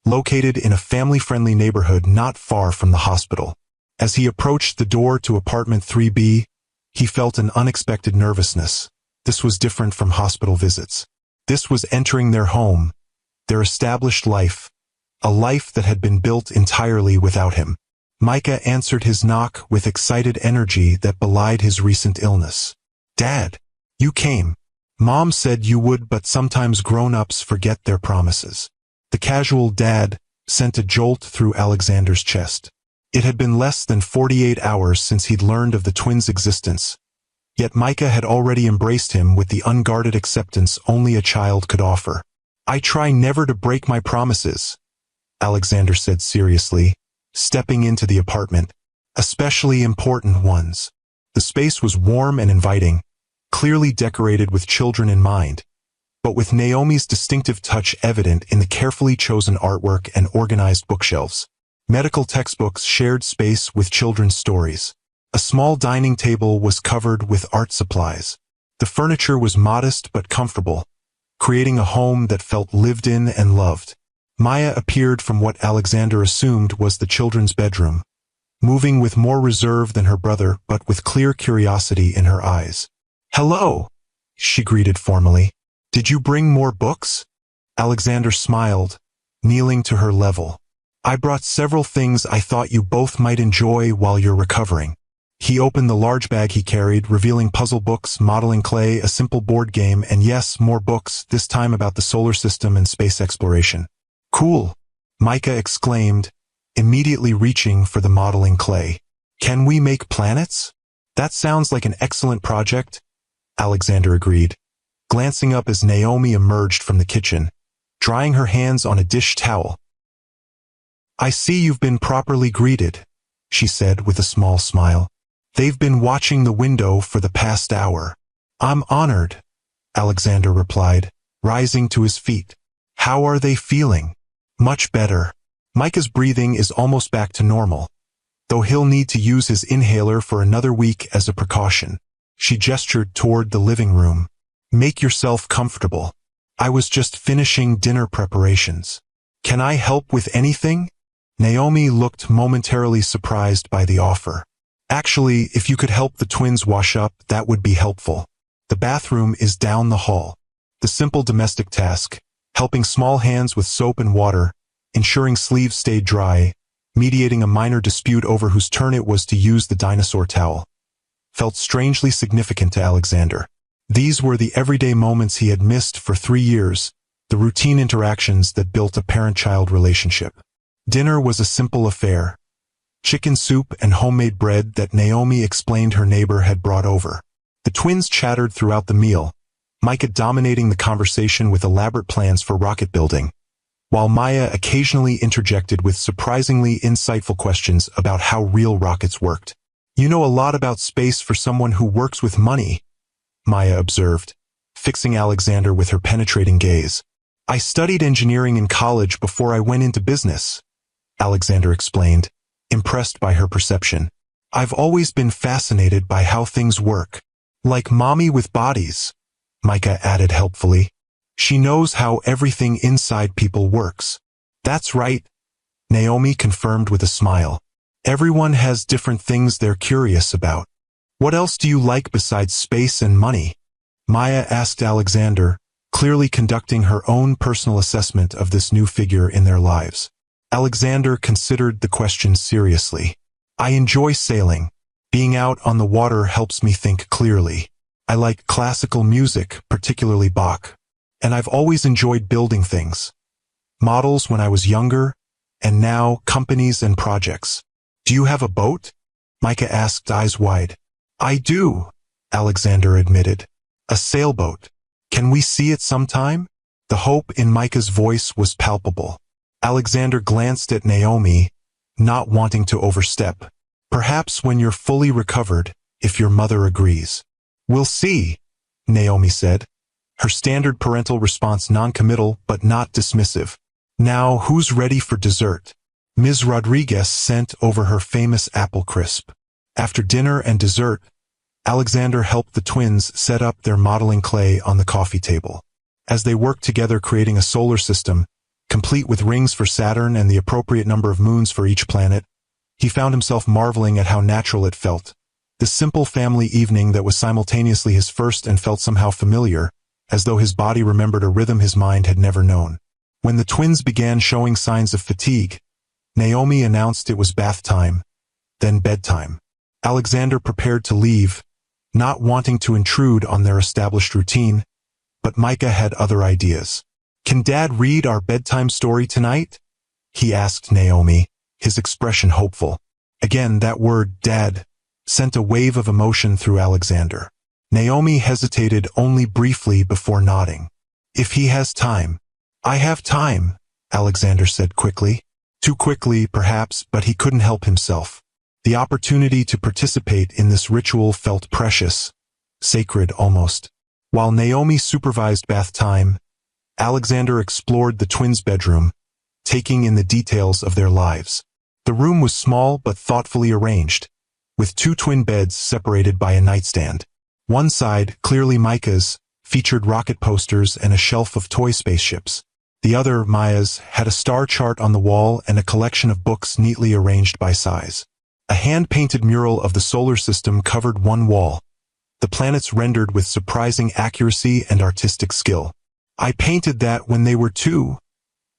located in a family-friendly neighborhood not far from the hospital. As he approached the door to apartment 3B, he felt an unexpected nervousness. This was different from hospital visits. This was entering their home, their established life, a life that had been built entirely without him. Micah answered his knock with excited energy that belied his recent illness. Dad, you came. Mom said you would, but sometimes grown-ups forget their promises. The casual dad sent a jolt through Alexander's chest. It had been less than 48 hours since he'd learned of the twins' existence, yet Micah had already embraced him with the unguarded acceptance only a child could offer. I try never to break my promises, Alexander said seriously, stepping into the apartment, especially important ones. The space was warm and inviting, clearly decorated with children in mind, but with Naomi's distinctive touch evident in the carefully chosen artwork and organized bookshelves. Medical textbooks shared space with children's stories. A small dining table was covered with art supplies. The furniture was modest but comfortable, creating a home that felt lived in and loved. Maya appeared from what Alexander assumed was the children's bedroom, moving with more reserve than her brother but with clear curiosity in her eyes. Hello, she greeted formally. Did you bring more books? Alexander smiled, kneeling to her level. I brought several things I thought you both might enjoy while you're recovering. He opened the large bag he carried, revealing puzzle books, modeling clay, a simple board game, and yes, more books, this time about the solar system and space exploration. Cool, Micah exclaimed, immediately reaching for the modeling clay. Can we make planets? That sounds like an excellent project, Alexander agreed, glancing up as Naomi emerged from the kitchen, drying her hands on a dish towel. I see you've been properly greeted, she said with a small smile. They've been watching the window for the past hour. I'm honored, Alexander replied, rising to his feet. How are they feeling? Much better. Micah's breathing is almost back to normal, though he'll need to use his inhaler for another week as a precaution. She gestured toward the living room. Make yourself comfortable. I was just finishing dinner preparations. Can I help with anything? Naomi looked momentarily surprised by the offer. Actually, if you could help the twins wash up, that would be helpful. The bathroom is down the hall. The simple domestic task, helping small hands with soap and water, ensuring sleeves stayed dry, mediating a minor dispute over whose turn it was to use the dinosaur towel, felt strangely significant to Alexander. These were the everyday moments he had missed for 3 years, the routine interactions that built a parent-child relationship. Dinner was a simple affair. Chicken soup and homemade bread that Naomi explained her neighbor had brought over. The twins chattered throughout the meal, Micah dominating the conversation with elaborate plans for rocket building, while Maya occasionally interjected with surprisingly insightful questions about how real rockets worked. You know a lot about space for someone who works with money, Maya observed, fixing Alexander with her penetrating gaze. I studied engineering in college before I went into business, Alexander explained, impressed by her perception. I've always been fascinated by how things work. Like mommy with bodies, Micah added helpfully. She knows how everything inside people works. That's right, Naomi confirmed with a smile. Everyone has different things they're curious about. What else do you like besides space and money? Maya asked Alexander, clearly conducting her own personal assessment of this new figure in their lives. Alexander considered the question seriously. I enjoy sailing. Being out on the water helps me think clearly. I like classical music, particularly Bach. And I've always enjoyed building things. Models when I was younger, and now companies and projects. Do you have a boat? Micah asked, eyes wide. I do, Alexander admitted. A sailboat. Can we see it sometime? The hope in Micah's voice was palpable. Alexander glanced at Naomi, not wanting to overstep. Perhaps when you're fully recovered, if your mother agrees. We'll see, Naomi said. Her standard parental response non-committal but not dismissive. Now, who's ready for dessert? Ms. Rodriguez sent over her famous apple crisp. After dinner and dessert, Alexander helped the twins set up their modeling clay on the coffee table. As they worked together creating a solar system, complete with rings for Saturn and the appropriate number of moons for each planet, he found himself marveling at how natural it felt. The simple family evening that was simultaneously his first and felt somehow familiar, as though his body remembered a rhythm his mind had never known. When the twins began showing signs of fatigue, Naomi announced it was bath time, then bedtime. Alexander prepared to leave, not wanting to intrude on their established routine, but Micah had other ideas. Can Dad read our bedtime story tonight? He asked Naomi, his expression hopeful. Again, that word, Dad, sent a wave of emotion through Alexander. Naomi hesitated only briefly before nodding. If he has time. I have time, Alexander said quickly. Too quickly, perhaps, but he couldn't help himself. The opportunity to participate in this ritual felt precious, sacred almost. While Naomi supervised bath time, Alexander explored the twins' bedroom, taking in the details of their lives. The room was small but thoughtfully arranged, with two twin beds separated by a nightstand. One side, clearly Micah's, featured rocket posters and a shelf of toy spaceships. The other, Maya's, had a star chart on the wall and a collection of books neatly arranged by size. A hand-painted mural of the solar system covered one wall, the planets rendered with surprising accuracy and artistic skill. I painted that when they were 2,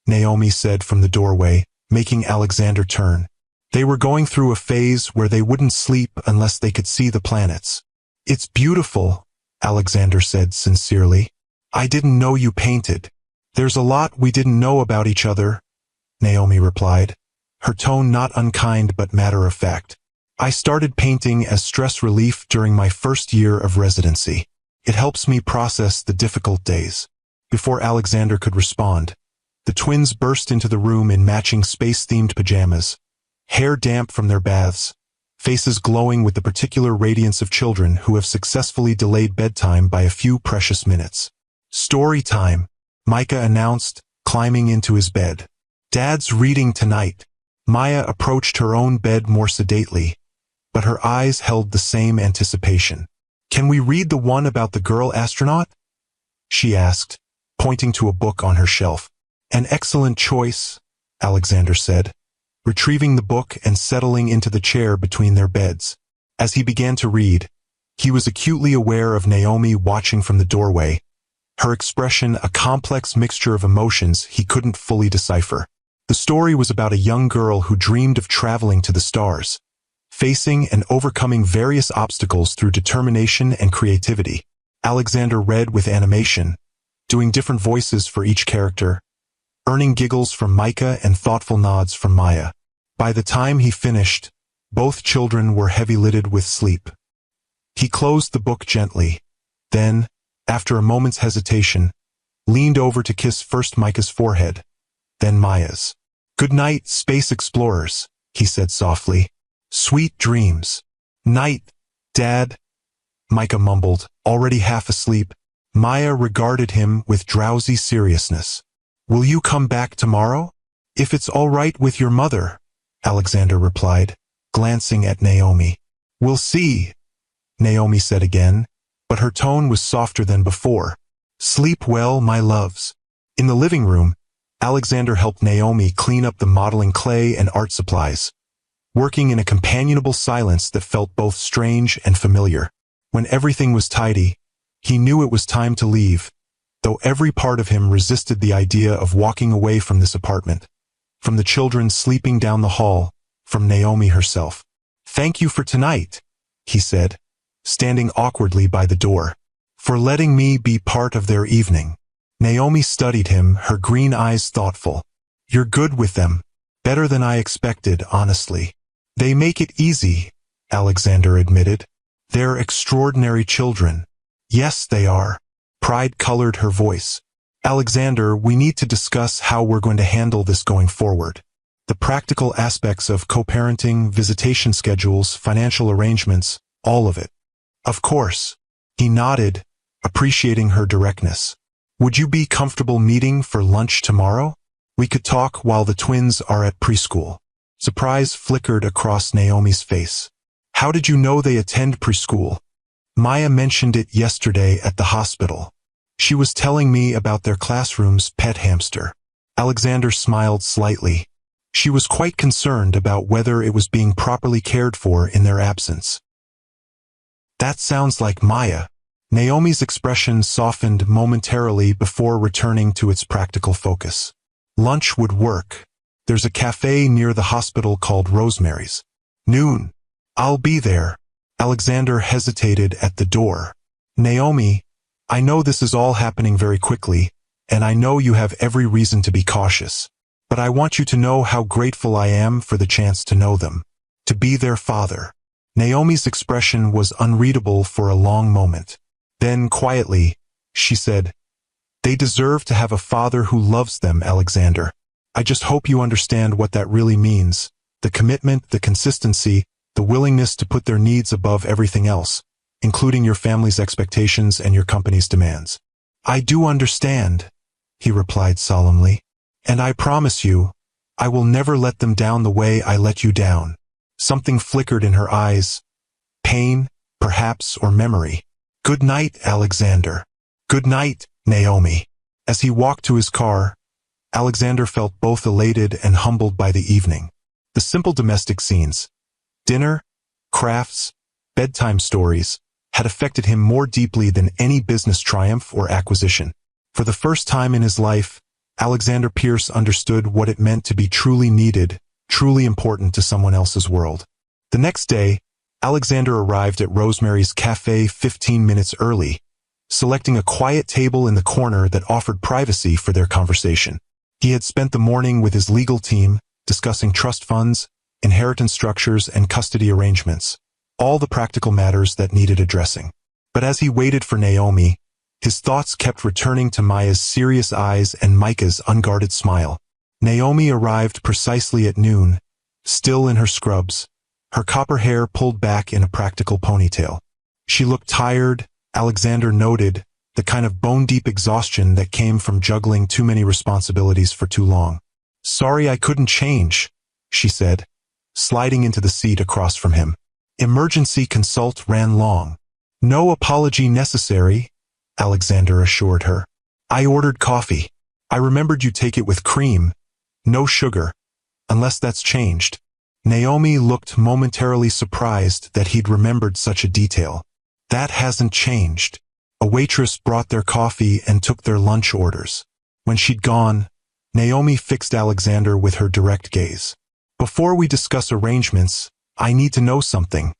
Naomi said from the doorway, making Alexander turn. They were going through a phase where they wouldn't sleep unless they could see the planets. It's beautiful, Alexander said sincerely. I didn't know you painted. There's a lot we didn't know about each other, Naomi replied, her tone not unkind but matter-of-fact. I started painting as stress relief during my first year of residency. It helps me process the difficult days. Before Alexander could respond, the twins burst into the room in matching space-themed pajamas, hair damp from their baths, faces glowing with the particular radiance of children who have successfully delayed bedtime by a few precious minutes. Story time, Micah announced, climbing into his bed. Dad's reading tonight. Maya approached her own bed more sedately, but her eyes held the same anticipation. Can we read the one about the girl astronaut? She asked, pointing to a book on her shelf. An excellent choice, Alexander said, retrieving the book and settling into the chair between their beds. As he began to read, he was acutely aware of Naomi watching from the doorway, her expression a complex mixture of emotions he couldn't fully decipher. The story was about a young girl who dreamed of traveling to the stars, facing and overcoming various obstacles through determination and creativity. Alexander read with animation, doing different voices for each character, earning giggles from Micah and thoughtful nods from Maya. By the time he finished, both children were heavy-lidded with sleep. He closed the book gently, then, after a moment's hesitation, leaned over to kiss first Micah's forehead, then Maya's. Good night, space explorers, he said softly. Sweet dreams. Night, Dad, Micah mumbled, already half asleep. Maya regarded him with drowsy seriousness. Will you come back tomorrow? If it's all right with your mother, Alexander replied, glancing at Naomi. We'll see, Naomi said again, but her tone was softer than before. Sleep well, my loves. In the living room, Alexander helped Naomi clean up the modeling clay and art supplies, working in a companionable silence that felt both strange and familiar. When everything was tidy, He knew it was time to leave, though every part of him resisted the idea of walking away from this apartment, from the children sleeping down the hall, from Naomi herself. "Thank you for tonight," he said, standing awkwardly by the door, "for letting me be part of their evening." Naomi studied him, her green eyes thoughtful. "You're good with them. Better than I expected, honestly." "They make it easy," Alexander admitted. "They're extraordinary children." "Yes, they are." Pride colored her voice. "Alexander, we need to discuss how we're going to handle this going forward. The practical aspects of co-parenting, visitation schedules, financial arrangements, all of it." "Of course." He nodded, appreciating her directness. "Would you be comfortable meeting for lunch tomorrow? We could talk while the twins are at preschool." Surprise flickered across Naomi's face. "How did you know they attend preschool?" "Maya mentioned it yesterday at the hospital. She was telling me about their classroom's pet hamster." Alexander smiled slightly. She was quite concerned about whether it was being properly cared for in their absence. "That sounds like Maya." Naomi's expression softened momentarily before returning to its practical focus. "Lunch would work. There's a cafe near the hospital called Rosemary's. Noon. I'll be there." Alexander hesitated at the door. "Naomi, I know this is all happening very quickly, and I know you have every reason to be cautious. But I want you to know how grateful I am for the chance to know them, to be their father." Naomi's expression was unreadable for a long moment. Then, quietly, she said, "They deserve to have a father who loves them, Alexander. I just hope you understand what that really means. The commitment, the consistency, the willingness to put their needs above everything else, including your family's expectations and your company's demands." "I do understand," he replied solemnly. "And I promise you, I will never let them down the way I let you down." Something flickered in her eyes. Pain, perhaps, or memory. "Good night, Alexander." "Good night, Naomi." As he walked to his car, Alexander felt both elated and humbled by the evening. The simple domestic scenes, dinner, crafts, bedtime stories, had affected him more deeply than any business triumph or acquisition. For the first time in his life, Alexander Pierce understood what it meant to be truly needed, truly important to someone else's world. The next day, Alexander arrived at Rosemary's Cafe 15 minutes early, selecting a quiet table in the corner that offered privacy for their conversation. He had spent the morning with his legal team, discussing trust funds, inheritance structures, and custody arrangements, all the practical matters that needed addressing. But as he waited for Naomi, his thoughts kept returning to Maya's serious eyes and Micah's unguarded smile. Naomi arrived precisely at noon, still in her scrubs, her copper hair pulled back in a practical ponytail. She looked tired, Alexander noted, the kind of bone-deep exhaustion that came from juggling too many responsibilities for too long. "Sorry I couldn't change," she said, sliding into the seat across from him. "Emergency consult ran long." "No apology necessary," Alexander assured her. "I ordered coffee. I remembered you take it with cream, no sugar, unless that's changed." Naomi looked momentarily surprised that he'd remembered such a detail. "That hasn't changed." A waitress brought their coffee and took their lunch orders. When she'd gone, Naomi fixed Alexander with her direct gaze. "Before we discuss arrangements, I need to know something,"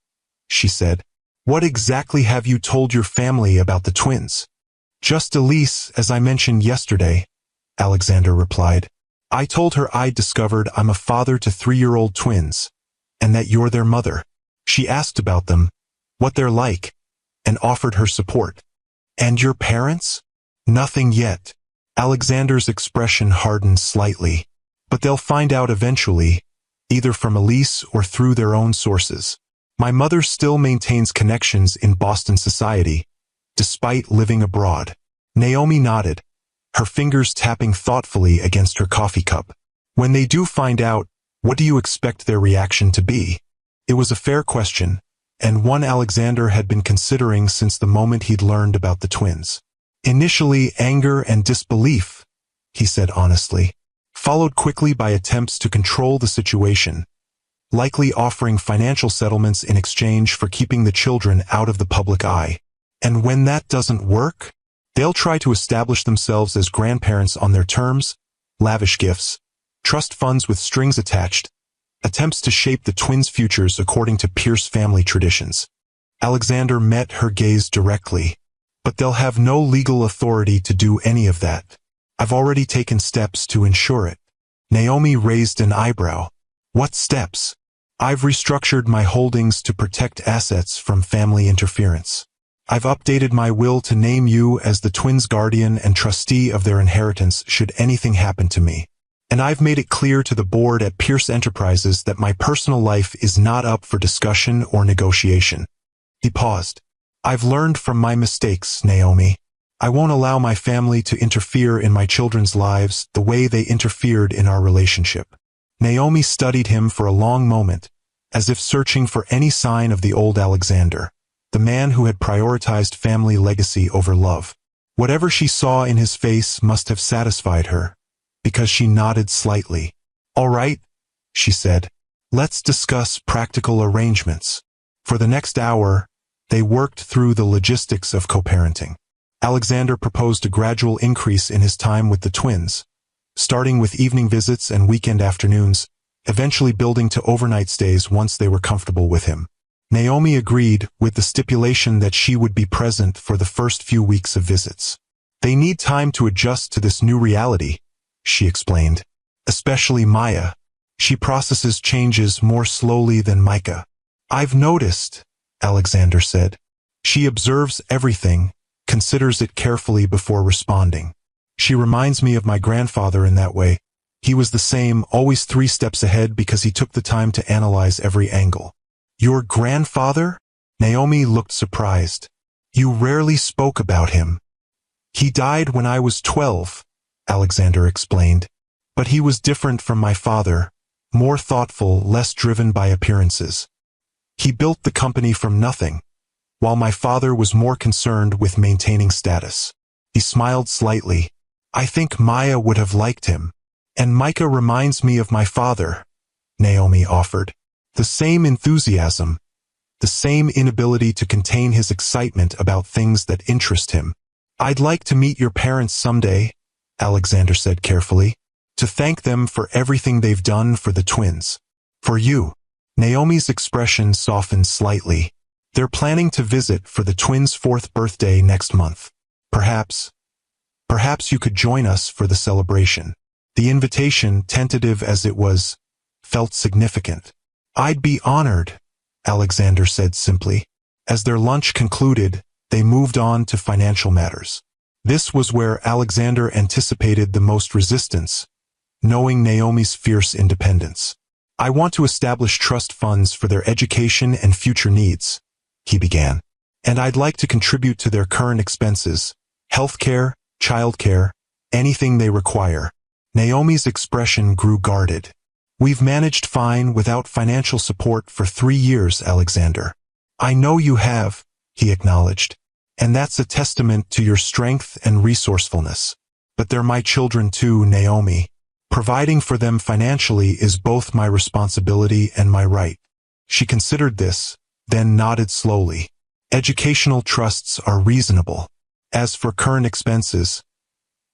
she said. "What exactly have you told your family about the twins?" "Just Elise, as I mentioned yesterday," Alexander replied. "I told her I'd discovered I'm a father to 3-year-old twins, and that you're their mother." She asked about them, what they're like, and offered her support. "And your parents?" "Nothing yet." Alexander's expression hardened slightly. "But they'll find out eventually, either from Elise or through their own sources. My mother still maintains connections in Boston society, despite living abroad." Naomi nodded, her fingers tapping thoughtfully against her coffee cup. "When they do find out, what do you expect their reaction to be?" It was a fair question, and one Alexander had been considering since the moment he'd learned about the twins. "Initially anger and disbelief," he said honestly, followed quickly by attempts to control the situation, likely offering financial settlements in exchange for keeping the children out of the public eye. And when that doesn't work, they'll try to establish themselves as grandparents on their terms, lavish gifts, trust funds with strings attached, attempts to shape the twins' futures according to Pierce family traditions. Alexander met her gaze directly. But they'll have no legal authority to do any of that. I've already taken steps to ensure it. Naomi raised an eyebrow. What steps? I've restructured my holdings to protect assets from family interference. I've updated my will to name you as the twins' guardian and trustee of their inheritance should anything happen to me. And I've made it clear to the board at Pierce Enterprises that my personal life is not up for discussion or negotiation. He paused. I've learned from my mistakes, Naomi. I won't allow my family to interfere in my children's lives the way they interfered in our relationship. Naomi studied him for a long moment, as if searching for any sign of the old Alexander, the man who had prioritized family legacy over love. Whatever she saw in his face must have satisfied her, because she nodded slightly. All right, she said. Let's discuss practical arrangements. For the next hour, they worked through the logistics of co-parenting. Alexander proposed a gradual increase in his time with the twins, starting with evening visits and weekend afternoons, eventually building to overnight stays once they were comfortable with him. Naomi agreed with the stipulation that she would be present for the first few weeks of visits. They need time to adjust to this new reality, she explained. Especially Maya. She processes changes more slowly than Micah. I've noticed, Alexander said. She observes everything, considers it carefully before responding. She reminds me of my grandfather in that way. He was the same, always 3 steps ahead because he took the time to analyze every angle. Your grandfather? Naomi looked surprised. You rarely spoke about him. He died when I was 12, Alexander explained. But he was different from my father, more thoughtful, less driven by appearances. He built the company from nothing, while my father was more concerned with maintaining status. He smiled slightly. I think Maya would have liked him. And Micah reminds me of my father, Naomi offered. The same enthusiasm, the same inability to contain his excitement about things that interest him. I'd like to meet your parents someday, Alexander said carefully, to thank them for everything they've done for the twins. For you. Naomi's expression softened slightly. They're planning to visit for the twins' 4th birthday next month. Perhaps you could join us for the celebration. The invitation, tentative as it was, felt significant. I'd be honored, Alexander said simply. As their lunch concluded, they moved on to financial matters. This was where Alexander anticipated the most resistance, knowing Naomi's fierce independence. I want to establish trust funds for their education and future needs, he began. And I'd like to contribute to their current expenses, healthcare, childcare, anything they require. Naomi's expression grew guarded. We've managed fine without financial support for 3 years, Alexander. I know you have, he acknowledged. And that's a testament to your strength and resourcefulness. But they're my children too, Naomi. Providing for them financially is both my responsibility and my right. She considered this, then nodded slowly. Educational trusts are reasonable. As for current expenses,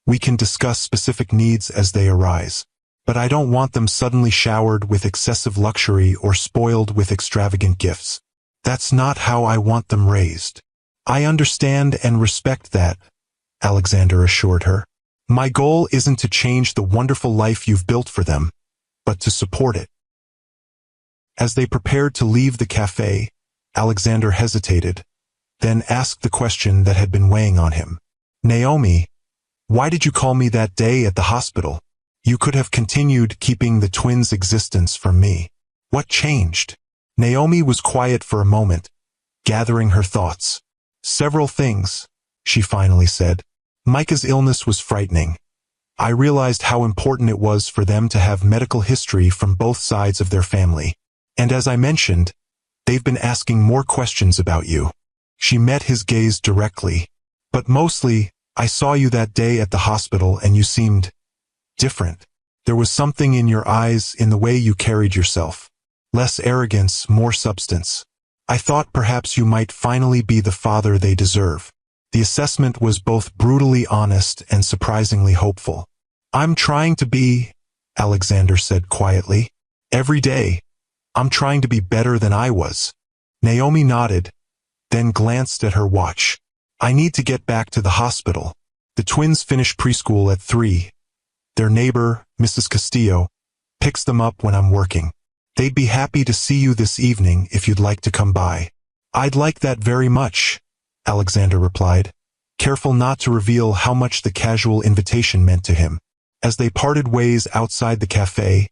we can discuss specific needs as they arise. But I don't want them suddenly showered with excessive luxury or spoiled with extravagant gifts. That's not how I want them raised. I understand and respect that, Alexander assured her. My goal isn't to change the wonderful life you've built for them, but to support it. As they prepared to leave the cafe, Alexander hesitated, then asked the question that had been weighing on him. Naomi, why did you call me that day at the hospital? You could have continued keeping the twins' existence from me. What changed? Naomi was quiet for a moment, gathering her thoughts. Several things, she finally said. Micah's illness was frightening. I realized how important it was for them to have medical history from both sides of their family. And as I mentioned, they've been asking more questions about you. She met his gaze directly. But mostly, I saw you that day at the hospital and you seemed different. There was something in your eyes, in the way you carried yourself. Less arrogance, more substance. I thought perhaps you might finally be the father they deserve. The assessment was both brutally honest and surprisingly hopeful. I'm trying to be, Alexander said quietly. Every day, I'm trying to be better than I was. Naomi nodded, then glanced at her watch. I need to get back to the hospital. The twins finish preschool at 3. Their neighbor, Mrs. Castillo, picks them up when I'm working. They'd be happy to see you this evening if you'd like to come by. I'd like that very much, Alexander replied, careful not to reveal how much the casual invitation meant to him. As they parted ways outside the cafe,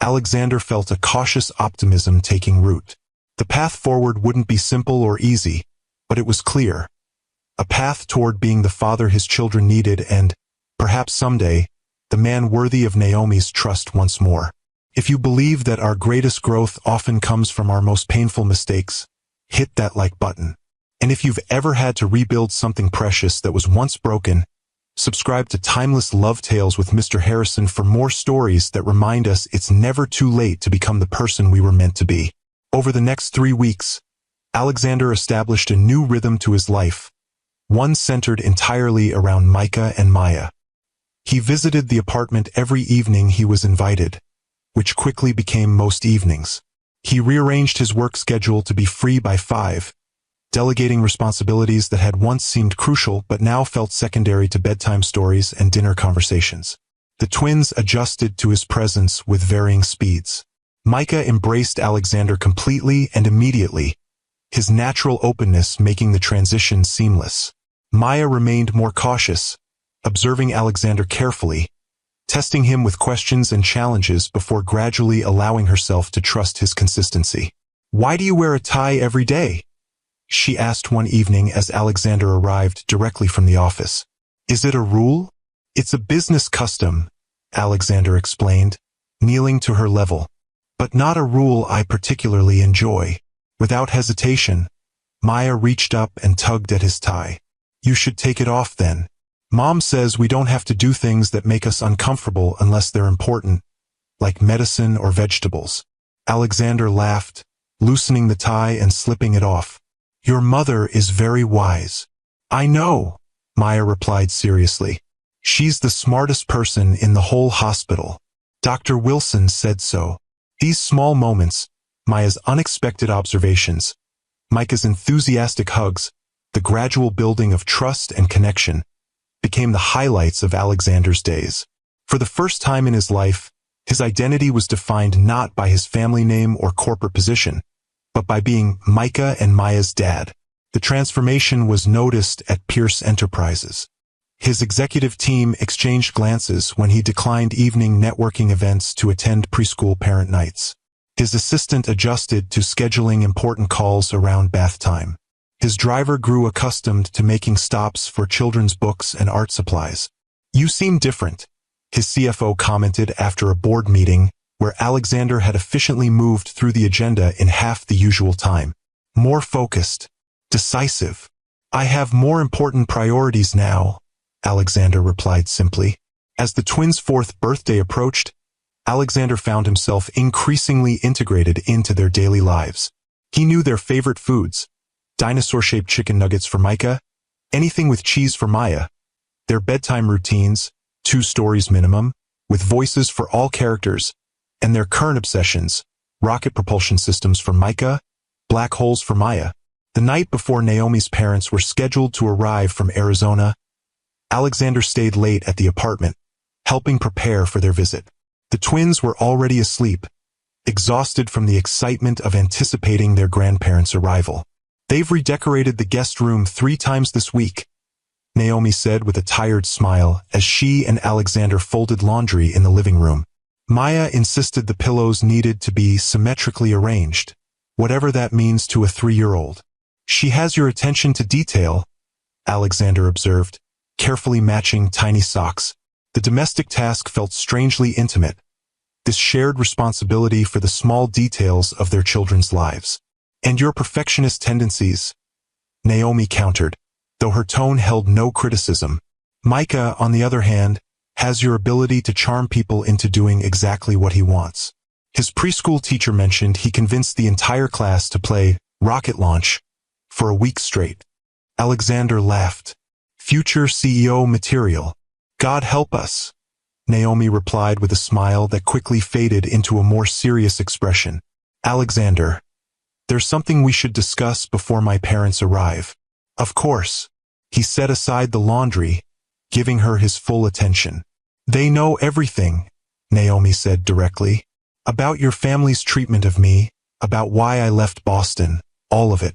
Alexander felt a cautious optimism taking root. The path forward wouldn't be simple or easy, but it was clear. A path toward being the father his children needed and, perhaps someday, the man worthy of Naomi's trust once more. If you believe that our greatest growth often comes from our most painful mistakes, hit that like button. And if you've ever had to rebuild something precious that was once broken, subscribe to Timeless Love Tales with Mr. Harrison for more stories that remind us it's never too late to become the person we were meant to be. Over the next 3 weeks, Alexander established a new rhythm to his life, one centered entirely around Micah and Maya. He visited the apartment every evening he was invited, which quickly became most evenings. He rearranged his work schedule to be free by 5, delegating responsibilities that had once seemed crucial but now felt secondary to bedtime stories and dinner conversations. The twins adjusted to his presence with varying speeds. Micah embraced Alexander completely and immediately, his natural openness making the transition seamless. Maya remained more cautious, observing Alexander carefully, testing him with questions and challenges before gradually allowing herself to trust his consistency. "Why do you wear a tie every day?" she asked one evening as Alexander arrived directly from the office. "Is it a rule?" "It's a business custom," Alexander explained, kneeling to her level. "But not a rule I particularly enjoy." Without hesitation, Maya reached up and tugged at his tie. "You should take it off then. Mom says we don't have to do things that make us uncomfortable unless they're important, like medicine or vegetables." Alexander laughed, loosening the tie and slipping it off. "Your mother is very wise." "I know," Maya replied seriously. "She's the smartest person in the whole hospital. Dr. Wilson said so." These small moments, Maya's unexpected observations, Micah's enthusiastic hugs, the gradual building of trust and connection, became the highlights of Alexander's days. For the first time in his life, his identity was defined not by his family name or corporate position, but by being Micah and Maya's dad. The transformation was noticed at Pierce Enterprises. His executive team exchanged glances when he declined evening networking events to attend preschool parent nights. His assistant adjusted to scheduling important calls around bath time. His driver grew accustomed to making stops for children's books and art supplies. "You seem different," his CFO commented after a board meeting where Alexander had efficiently moved through the agenda in half the usual time. "More focused, decisive. I have more important priorities now," Alexander replied simply. As the twins' 4th birthday approached, Alexander found himself increasingly integrated into their daily lives. He knew their favorite foods, dinosaur-shaped chicken nuggets for Micah, anything with cheese for Maya, their bedtime routines, 2 stories minimum, with voices for all characters, and their current obsessions, rocket propulsion systems for Micah, black holes for Maya. The night before Naomi's parents were scheduled to arrive from Arizona, Alexander stayed late at the apartment, helping prepare for their visit. The twins were already asleep, exhausted from the excitement of anticipating their grandparents' arrival. "They've redecorated the guest room 3 times this week," Naomi said with a tired smile as she and Alexander folded laundry in the living room. Maya insisted the pillows needed to be symmetrically arranged, whatever that means to a 3-year-old. "She has your attention to detail," Alexander observed, carefully matching tiny socks. The domestic task felt strangely intimate, this shared responsibility for the small details of their children's lives. "And your perfectionist tendencies," Naomi countered, though her tone held no criticism. "Micah, on the other hand, has your ability to charm people into doing exactly what he wants." His preschool teacher mentioned he convinced the entire class to play Rocket launch. For a week straight. Alexander laughed. Future CEO material. God help us. Naomi replied with a smile that quickly faded into a more serious expression. Alexander, there's something we should discuss before my parents arrive. Of course. He set aside the laundry, giving her his full attention. They know everything, Naomi said directly. About your family's treatment of me, about why I left Boston, all of it.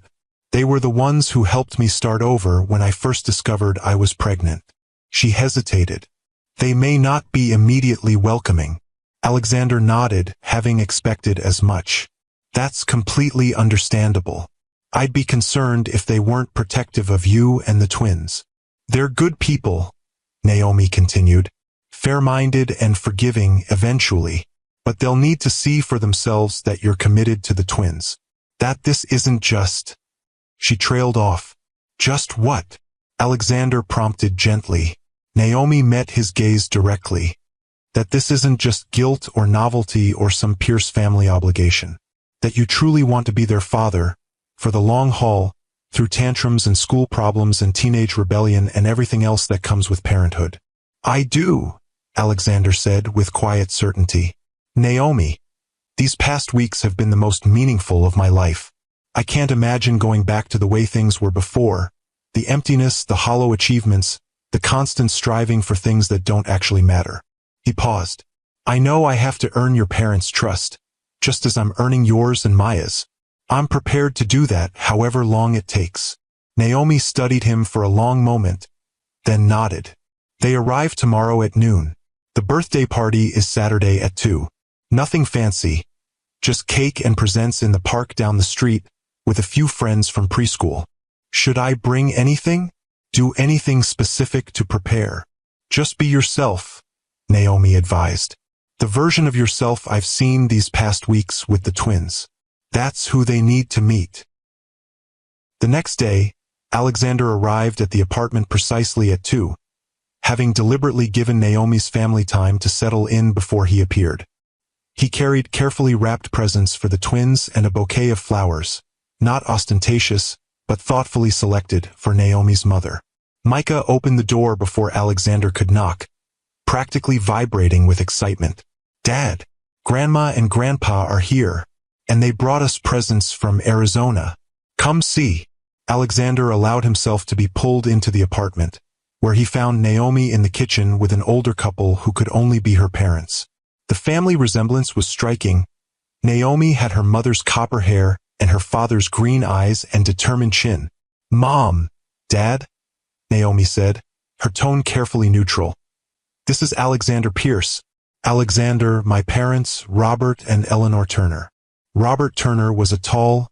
They were the ones who helped me start over when I first discovered I was pregnant. She hesitated. They may not be immediately welcoming. Alexander nodded, having expected as much. That's completely understandable. I'd be concerned if they weren't protective of you and the twins. They're good people, Naomi continued, fair-minded and forgiving eventually, but they'll need to see for themselves that you're committed to the twins. That this isn't just... She trailed off. Just what? Alexander prompted gently. Naomi met his gaze directly. That this isn't just guilt or novelty or some Pierce family obligation. That you truly want to be their father, for the long haul, through tantrums and school problems and teenage rebellion and everything else that comes with parenthood. I do, Alexander said with quiet certainty. Naomi, these past weeks have been the most meaningful of my life. I can't imagine going back to the way things were before. The emptiness, the hollow achievements, the constant striving for things that don't actually matter. He paused. I know I have to earn your parents' trust, just as I'm earning yours and Maya's. I'm prepared to do that however long it takes. Naomi studied him for a long moment, then nodded. They arrive tomorrow at noon. The birthday party is Saturday at 2. Nothing fancy. Just cake and presents in the park down the street, with a few friends from preschool. Should I bring anything? Do anything specific to prepare? Just be yourself, Naomi advised. The version of yourself I've seen these past weeks with the twins. That's who they need to meet. The next day, Alexander arrived at the apartment precisely at 2, having deliberately given Naomi's family time to settle in before he appeared. He carried carefully wrapped presents for the twins and a bouquet of flowers, not ostentatious, but thoughtfully selected for Naomi's mother. Micah opened the door before Alexander could knock, practically vibrating with excitement. Dad, Grandma and Grandpa are here, and they brought us presents from Arizona. Come see. Alexander allowed himself to be pulled into the apartment, where he found Naomi in the kitchen with an older couple who could only be her parents. The family resemblance was striking. Naomi had her mother's copper hair and her father's green eyes and determined chin. Mom, Dad, Naomi said, her tone carefully neutral. This is Alexander Pierce. Alexander, my parents, Robert and Eleanor Turner. Robert Turner was a tall,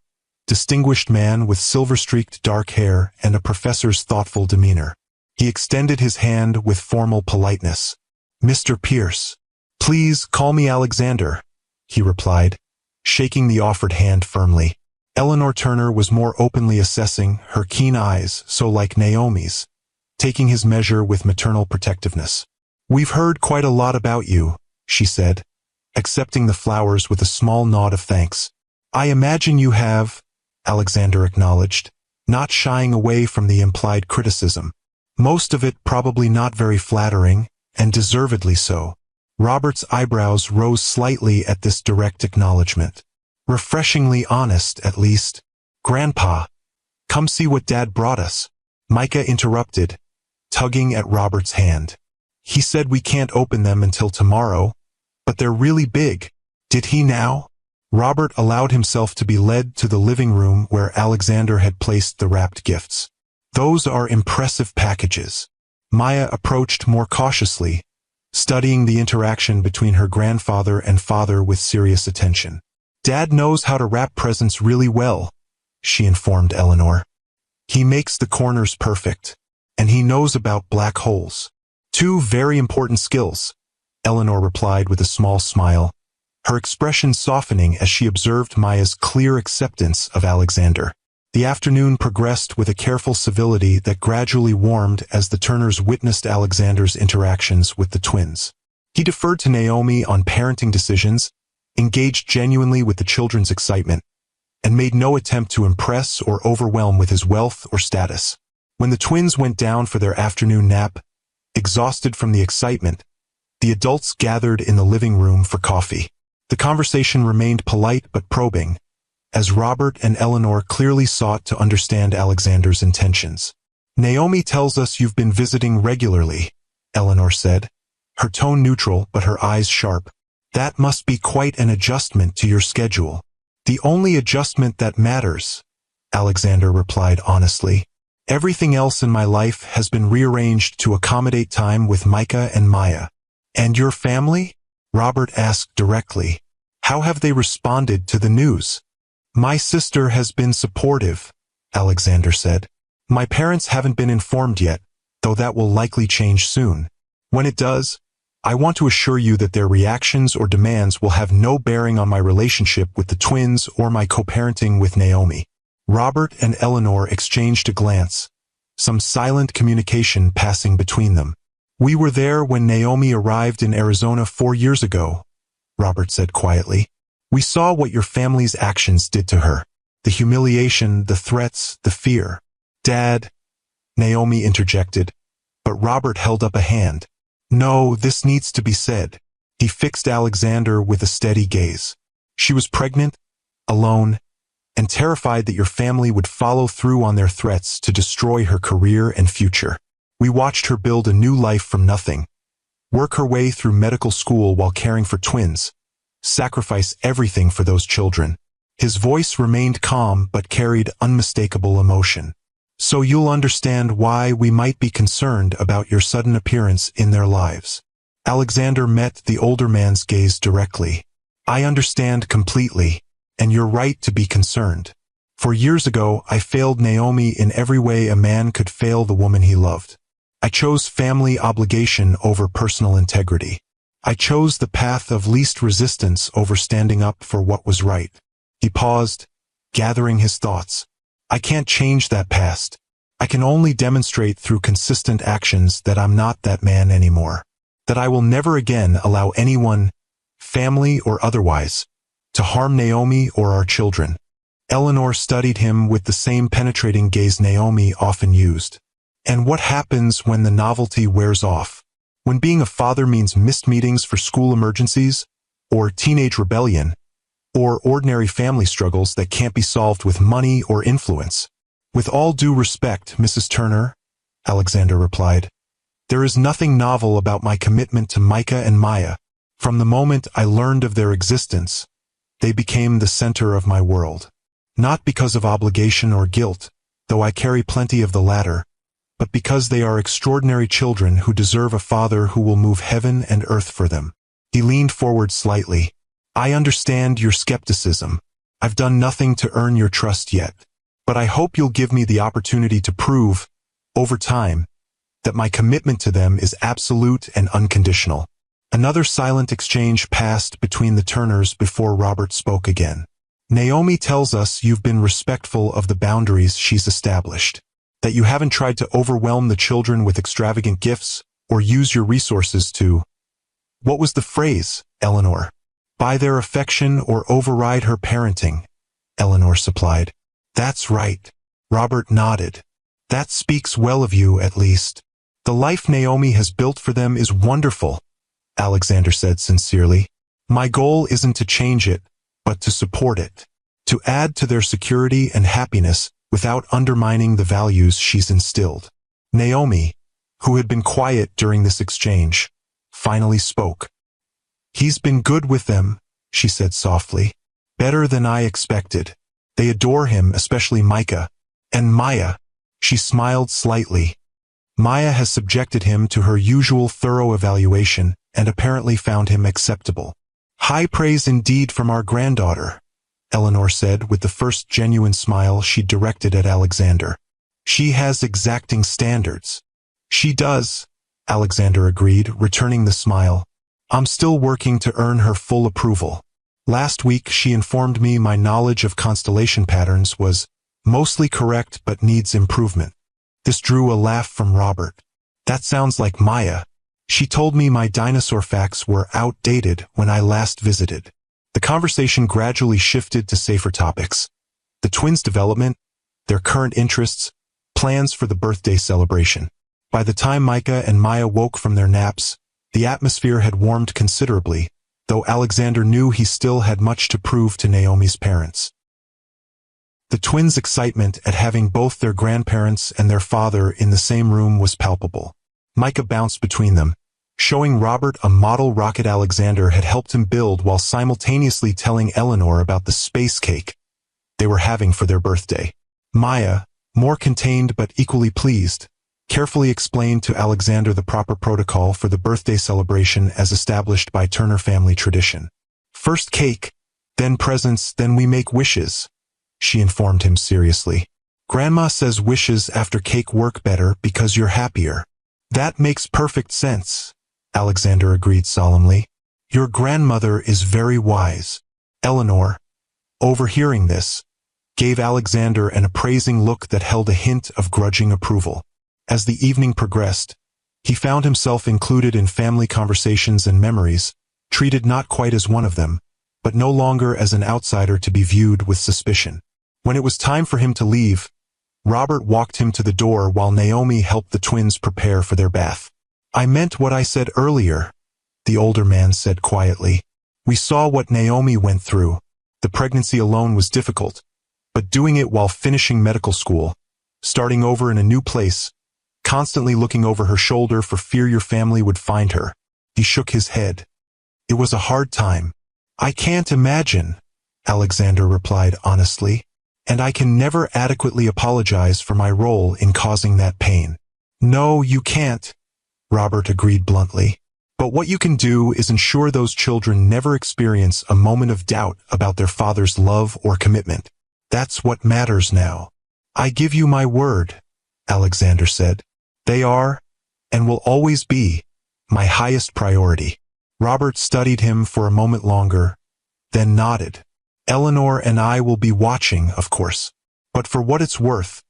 distinguished man with silver-streaked dark hair and a professor's thoughtful demeanor. He extended his hand with formal politeness. Mr. Pierce. Please call me Alexander, he replied, shaking the offered hand firmly. Eleanor Turner was more openly assessing, her keen eyes, so like Naomi's, taking his measure with maternal protectiveness. We've heard quite a lot about you, she said, accepting the flowers with a small nod of thanks. I imagine you have, Alexander acknowledged, not shying away from the implied criticism. Most of it probably not very flattering, and deservedly so. Robert's eyebrows rose slightly at this direct acknowledgement. Refreshingly honest, at least. Grandpa, come see what Dad brought us. Micah interrupted, tugging at Robert's hand. He said we can't open them until tomorrow, but they're really big. Did he now? Robert allowed himself to be led to the living room where Alexander had placed the wrapped gifts. Those are impressive packages. Maya approached more cautiously, studying the interaction between her grandfather and father with serious attention. Dad knows how to wrap presents really well, she informed Eleanor. He makes the corners perfect, and he knows about black holes. 2 very important skills, Eleanor replied with a small smile, her expression softening as she observed Maya's clear acceptance of Alexander. The afternoon progressed with a careful civility that gradually warmed as the Turners witnessed Alexander's interactions with the twins. He deferred to Naomi on parenting decisions, engaged genuinely with the children's excitement, and made no attempt to impress or overwhelm with his wealth or status. When the twins went down for their afternoon nap, exhausted from the excitement, the adults gathered in the living room for coffee. The conversation remained polite but probing, as Robert and Eleanor clearly sought to understand Alexander's intentions. "Naomi tells us you've been visiting regularly," Eleanor said, her tone neutral but her eyes sharp. "That must be quite an adjustment to your schedule." "The only adjustment that matters," Alexander replied honestly. "Everything else in my life has been rearranged to accommodate time with Micah and Maya." "And your family?" Robert asked directly. "How have they responded to the news?" "My sister has been supportive," Alexander said. "My parents haven't been informed yet, though that will likely change soon. When it does, I want to assure you that their reactions or demands will have no bearing on my relationship with the twins or my co-parenting with Naomi." Robert and Eleanor exchanged a glance, some silent communication passing between them. "We were there when Naomi arrived in Arizona 4 years ago," Robert said quietly. "We saw what your family's actions did to her. The humiliation, the threats, the fear." "Dad," Naomi interjected, but Robert held up a hand. "No, this needs to be said." He fixed Alexander with a steady gaze. "She was pregnant, alone, and terrified that your family would follow through on their threats to destroy her career and future. We watched her build a new life from nothing, work her way through medical school while caring for twins, sacrifice everything for those children." His voice remained calm but carried unmistakable emotion. "So you'll understand why we might be concerned about your sudden appearance in their lives." Alexander met the older man's gaze directly. "I understand completely, and you're right to be concerned. For years ago, I failed Naomi in every way a man could fail the woman he loved. I chose family obligation over personal integrity. I chose the path of least resistance over standing up for what was right." He paused, gathering his thoughts. "I can't change that past. I can only demonstrate through consistent actions that I'm not that man anymore. That I will never again allow anyone, family or otherwise, to harm Naomi or our children." Eleanor studied him with the same penetrating gaze Naomi often used. "And what happens when the novelty wears off? When being a father means missed meetings for school emergencies, or teenage rebellion, or ordinary family struggles that can't be solved with money or influence?" "With all due respect, Mrs. Turner," Alexander replied, "there is nothing novel about my commitment to Micah and Maya. From the moment I learned of their existence, they became the center of my world. Not because of obligation or guilt, though I carry plenty of the latter, but because they are extraordinary children who deserve a father who will move heaven and earth for them." He leaned forward slightly. "I understand your skepticism. I've done nothing to earn your trust yet. But I hope you'll give me the opportunity to prove, over time, that my commitment to them is absolute and unconditional." Another silent exchange passed between the Turners before Robert spoke again. "Naomi tells us you've been respectful of the boundaries she's established, that you haven't tried to overwhelm the children with extravagant gifts or use your resources to—" "What was the phrase, Eleanor?" "Buy their affection or override her parenting," Eleanor supplied. "That's right." Robert nodded. "That speaks well of you, at least. The life Naomi has built for them is wonderful," Alexander said sincerely. "My goal isn't to change it, but to support it. To add to their security and happiness without undermining the values she's instilled." Naomi, who had been quiet during this exchange, finally spoke. "He's been good with them," she said softly. "Better than I expected. They adore him, especially Micah. And Maya." She smiled slightly. "Maya has subjected him to her usual thorough evaluation and apparently found him acceptable." "High praise indeed from our granddaughter," Eleanor said with the first genuine smile she directed at Alexander. "She has exacting standards." "She does," Alexander agreed, returning the smile. "I'm still working to earn her full approval. Last week she informed me my knowledge of constellation patterns was mostly correct but needs improvement." This drew a laugh from Robert. "That sounds like Maya. She told me my dinosaur facts were outdated when I last visited." The conversation gradually shifted to safer topics. the twins' development, their current interests, plans for the birthday celebration. By the time Micah and Maya woke from their naps, the atmosphere had warmed considerably, though Alexander knew he still had much to prove to Naomi's parents. The twins' excitement at having both their grandparents and their father in the same room was palpable. Micah bounced between them, showing Robert a model rocket Alexander had helped him build while simultaneously telling Eleanor about the space cake they were having for their birthday. Maya, more contained but equally pleased, carefully explained to Alexander the proper protocol for the birthday celebration as established by Turner family tradition. "First cake, then presents, then we make wishes," she informed him seriously. "Grandma says wishes after cake work better because you're happier." "That makes perfect sense," Alexander agreed solemnly. "Your grandmother is very wise." Eleanor, overhearing this, gave Alexander an appraising look that held a hint of grudging approval. As the evening progressed, he found himself included in family conversations and memories, treated not quite as one of them, but no longer as an outsider to be viewed with suspicion. When it was time for him to leave, Robert walked him to the door while Naomi helped the twins prepare for their bath. "I meant what I said earlier," the older man said quietly. "We saw what Naomi went through. The pregnancy alone was difficult, but doing it while finishing medical school, starting over in a new place, constantly looking over her shoulder for fear your family would find her." He shook his head. "It was a hard time." "I can't imagine," Alexander replied honestly, "and I can never adequately apologize for my role in causing that pain." "No, you can't," Robert agreed bluntly. "But what you can do is ensure those children never experience a moment of doubt about their father's love or commitment. That's what matters now." "I give you my word," Alexander said. "They are, and will always be, my highest priority." Robert studied him for a moment longer, then nodded. "Eleanor and I will be watching, of course. But for what it's worth,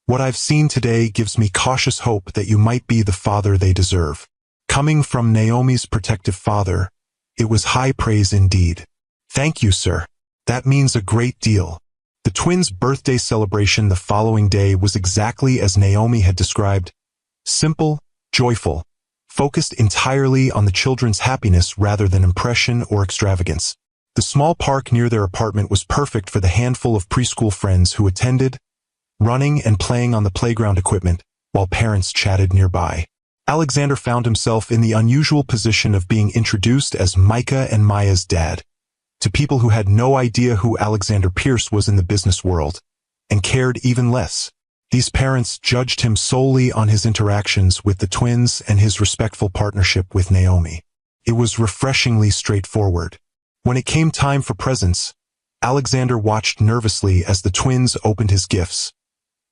what I've seen today gives me cautious hope that you might be the father they deserve." Coming from Naomi's protective father, it was high praise indeed. "Thank you, sir. That means a great deal." The twins' birthday celebration the following day was exactly as Naomi had described: simple, joyful, focused entirely on the children's happiness rather than impression or extravagance. The small park near their apartment was perfect for the handful of preschool friends who attended, running and playing on the playground equipment, while parents chatted nearby. Alexander found himself in the unusual position of being introduced as Micah and Maya's dad, to people who had no idea who Alexander Pierce was in the business world, and cared even less. These parents judged him solely on his interactions with the twins and his respectful partnership with Naomi. It was refreshingly straightforward. When it came time for presents, Alexander watched nervously as the twins opened his gifts,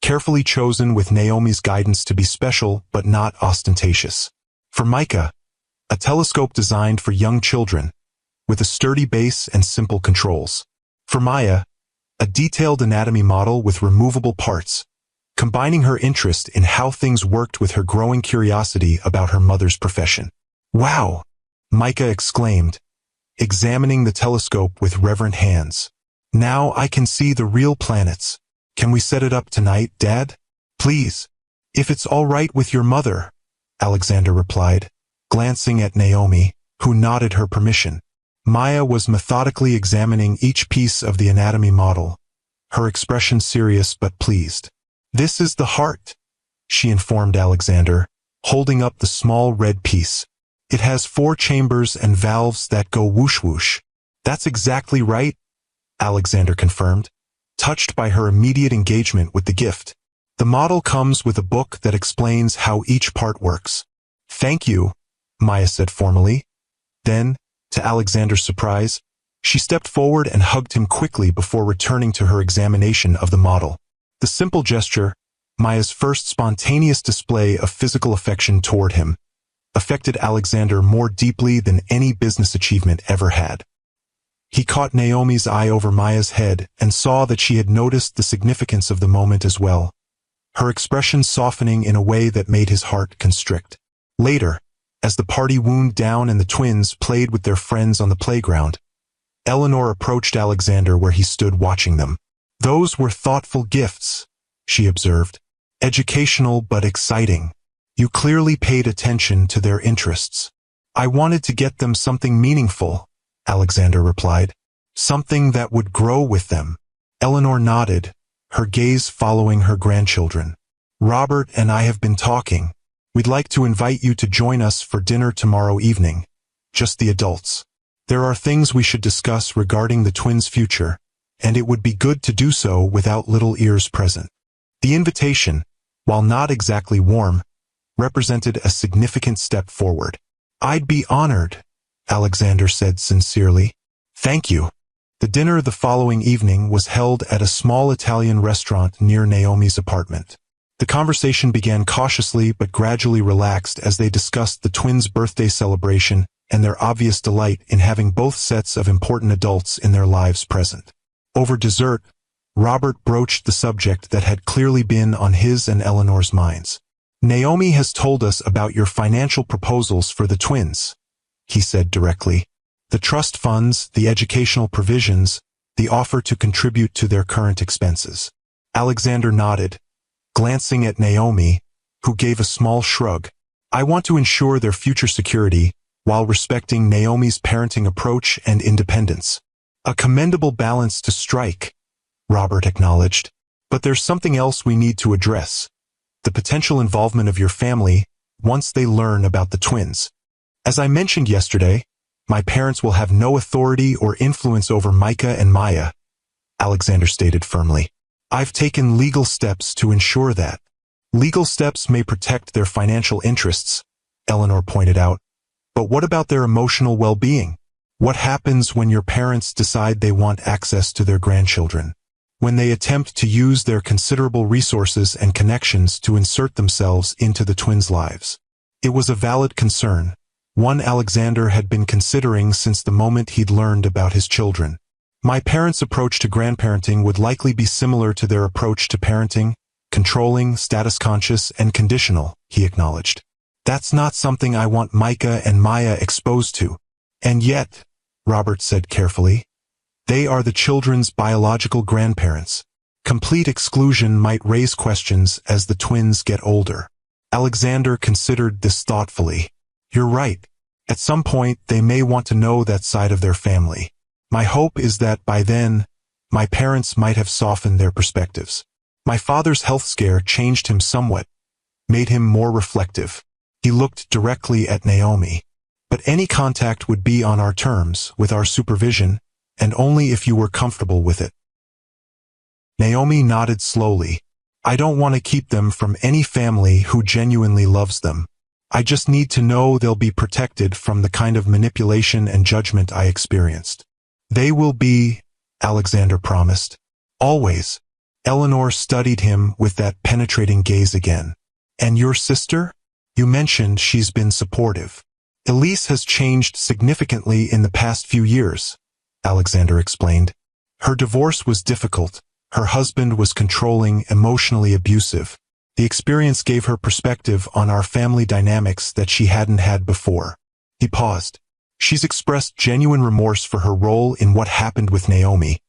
carefully chosen with Naomi's guidance to be special but not ostentatious. For Micah, a telescope designed for young children, with a sturdy base and simple controls. For Maya, a detailed anatomy model with removable parts, combining her interest in how things worked with her growing curiosity about her mother's profession. "Wow!" Micah exclaimed, examining the telescope with reverent hands. "Now I can see the real planets. Can we set it up tonight, Dad?" "Please, if it's all right with your mother," Alexander replied, glancing at Naomi, who nodded her permission. Maya was methodically examining each piece of the anatomy model, her expression serious but pleased. "This is the heart," she informed Alexander, holding up the small red piece. "It has 4 chambers and valves that go whoosh whoosh." "That's exactly right," Alexander confirmed, touched by her immediate engagement with the gift. "The model comes with a book that explains how each part works." "Thank you," Maya said formally. Then, to Alexander's surprise, she stepped forward and hugged him quickly before returning to her examination of the model. The simple gesture, Maya's first spontaneous display of physical affection toward him, affected Alexander more deeply than any business achievement ever had. He caught Naomi's eye over Maya's head and saw that she had noticed the significance of the moment as well, her expression softening in a way that made his heart constrict. Later, as the party wound down and the twins played with their friends on the playground, Eleanor approached Alexander where he stood watching them. Those were thoughtful gifts, she observed. Educational but exciting. You clearly paid attention to their interests. I wanted to get them something meaningful, Alexander replied. Something that would grow with them. Eleanor nodded, her gaze following her grandchildren. Robert and I have been talking. We'd like to invite you to join us for dinner tomorrow evening. Just the adults. There are things we should discuss regarding the twins' future, and it would be good to do so without little ears present. The invitation, while not exactly warm, represented a significant step forward. I'd be honored, Alexander said sincerely. Thank you. The dinner the following evening was held at a small Italian restaurant near Naomi's apartment. The conversation began cautiously but gradually relaxed as they discussed the twins' birthday celebration and their obvious delight in having both sets of important adults in their lives present. Over dessert, Robert broached the subject that had clearly been on his and Eleanor's minds. Naomi has told us about your financial proposals for the twins, he said directly. The trust funds, the educational provisions, the offer to contribute to their current expenses. Alexander nodded, glancing at Naomi, who gave a small shrug. I want to ensure their future security while respecting Naomi's parenting approach and independence. A commendable balance to strike, Robert acknowledged. But there's something else we need to address. The potential involvement of your family once they learn about the twins. As I mentioned yesterday, my parents will have no authority or influence over Micah and Maya, Alexander stated firmly. I've taken legal steps to ensure that. Legal steps may protect their financial interests, Eleanor pointed out. But what about their emotional well-being? What happens when your parents decide they want access to their grandchildren? When they attempt to use their considerable resources and connections to insert themselves into the twins' lives? It was a valid concern, one Alexander had been considering since the moment he'd learned about his children. My parents' approach to grandparenting would likely be similar to their approach to parenting, controlling, status-conscious, and conditional, he acknowledged. That's not something I want Micah and Maya exposed to. And yet, Robert said carefully, they are the children's biological grandparents. Complete exclusion might raise questions as the twins get older. Alexander considered this thoughtfully. You're right. At some point, they may want to know that side of their family. My hope is that by then, my parents might have softened their perspectives. My father's health scare changed him somewhat, made him more reflective. He looked directly at Naomi. But any contact would be on our terms, with our supervision, and only if you were comfortable with it. Naomi nodded slowly. I don't want to keep them from any family who genuinely loves them. I just need to know they'll be protected from the kind of manipulation and judgment I experienced. They will be, Alexander promised. Always. Eleanor studied him with that penetrating gaze again. And your sister? You mentioned she's been supportive. Elise has changed significantly in the past few years, Alexander explained. Her divorce was difficult. Her husband was controlling, emotionally abusive. The experience gave her perspective on our family dynamics that she hadn't had before. He paused. She's expressed genuine remorse for her role in what happened with Naomi,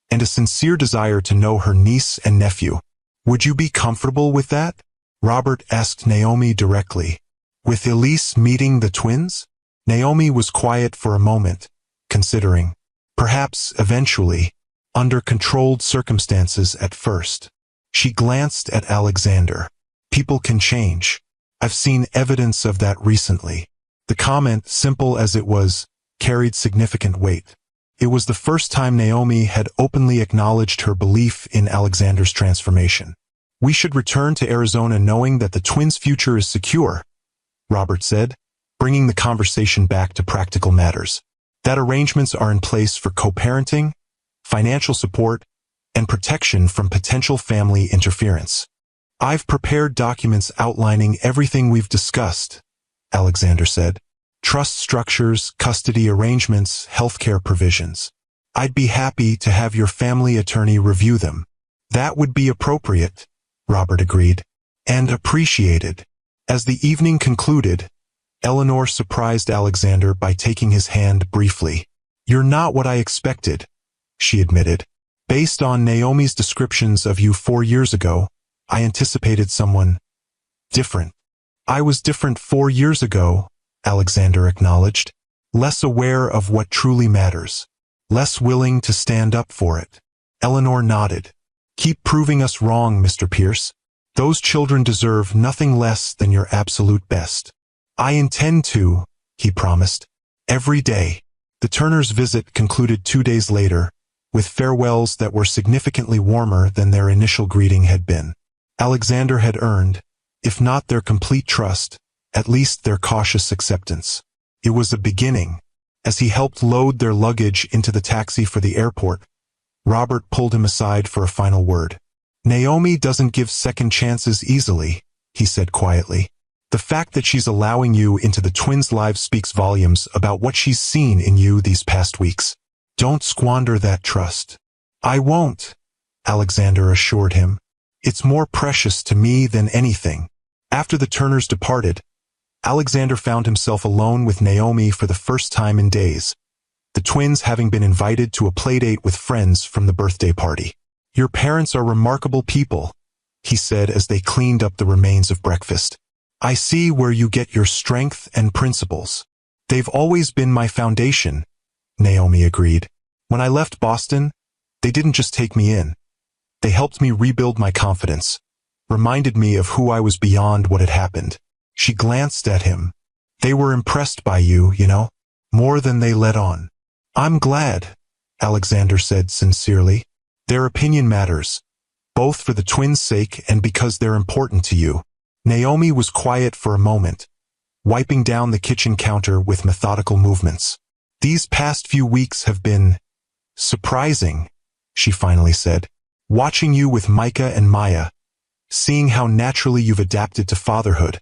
and a sincere desire to know her niece and nephew. Would you be comfortable with that? Robert asked Naomi directly. With Elise meeting the twins? Naomi was quiet for a moment, considering. Perhaps, eventually, under controlled circumstances at first. She glanced at Alexander. People can change. I've seen evidence of that recently. The comment, simple as it was, carried significant weight. It was the first time Naomi had openly acknowledged her belief in Alexander's transformation. We should return to Arizona knowing that the twins' future is secure, Robert said, bringing the conversation back to practical matters. That arrangements are in place for co-parenting, financial support, and protection from potential family interference. I've prepared documents outlining everything we've discussed, Alexander said. Trust structures, custody arrangements, healthcare provisions. I'd be happy to have your family attorney review them. That would be appropriate, Robert agreed. And appreciated. As the evening concluded, Eleanor surprised Alexander by taking his hand briefly. You're not what I expected, she admitted. Based on Naomi's descriptions of you 4 years ago, I anticipated someone different. I was different 4 years ago, Alexander acknowledged, less aware of what truly matters, less willing to stand up for it. Eleanor nodded. Keep proving us wrong, Mr. Pierce. Those children deserve nothing less than your absolute best. I intend to, he promised. Every day. The Turners' visit concluded 2 days later, with farewells that were significantly warmer than their initial greeting had been. Alexander had earned, if not their complete trust, at least their cautious acceptance. It was a beginning. As he helped load their luggage into the taxi for the airport, Robert pulled him aside for a final word. Naomi doesn't give second chances easily, he said quietly. The fact that she's allowing you into the twins' lives speaks volumes about what she's seen in you these past weeks. Don't squander that trust. I won't, Alexander assured him. It's more precious to me than anything. After the Turners departed, Alexander found himself alone with Naomi for the first time in days, the twins having been invited to a playdate with friends from the birthday party. Your parents are remarkable people, he said as they cleaned up the remains of breakfast. I see where you get your strength and principles. They've always been my foundation, Naomi agreed. When I left Boston, they didn't just take me in. They helped me rebuild my confidence, reminded me of who I was beyond what had happened. She glanced at him. They were impressed by you, more than they let on. I'm glad, Alexander said sincerely. Their opinion matters, both for the twins' sake and because they're important to you. Naomi was quiet for a moment, wiping down the kitchen counter with methodical movements. These past few weeks have been surprising, she finally said. Watching you with Micah and Maya, seeing how naturally you've adapted to fatherhood,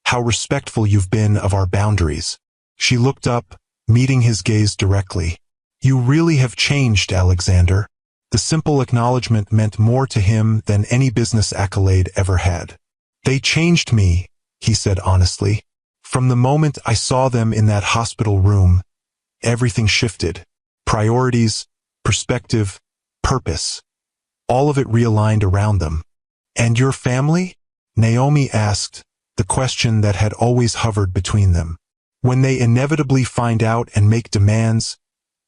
how respectful you've been of our boundaries. She looked up, meeting his gaze directly. You really have changed, Alexander. The simple acknowledgement meant more to him than any business accolade ever had. They changed me, he said honestly. From the moment I saw them in that hospital room, everything shifted. Priorities, perspective, purpose. All of it realigned around them. And your family? Naomi asked, the question that had always hovered between them. When they inevitably find out and make demands,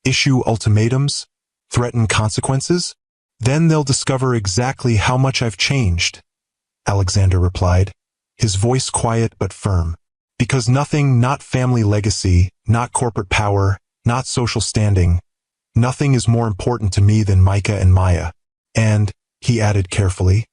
issue ultimatums, threaten consequences, then they'll discover exactly how much I've changed, Alexander replied, his voice quiet but firm. Because nothing, not family legacy, not corporate power, not social standing, nothing is more important to me than Micah and Maya. And, he added carefully,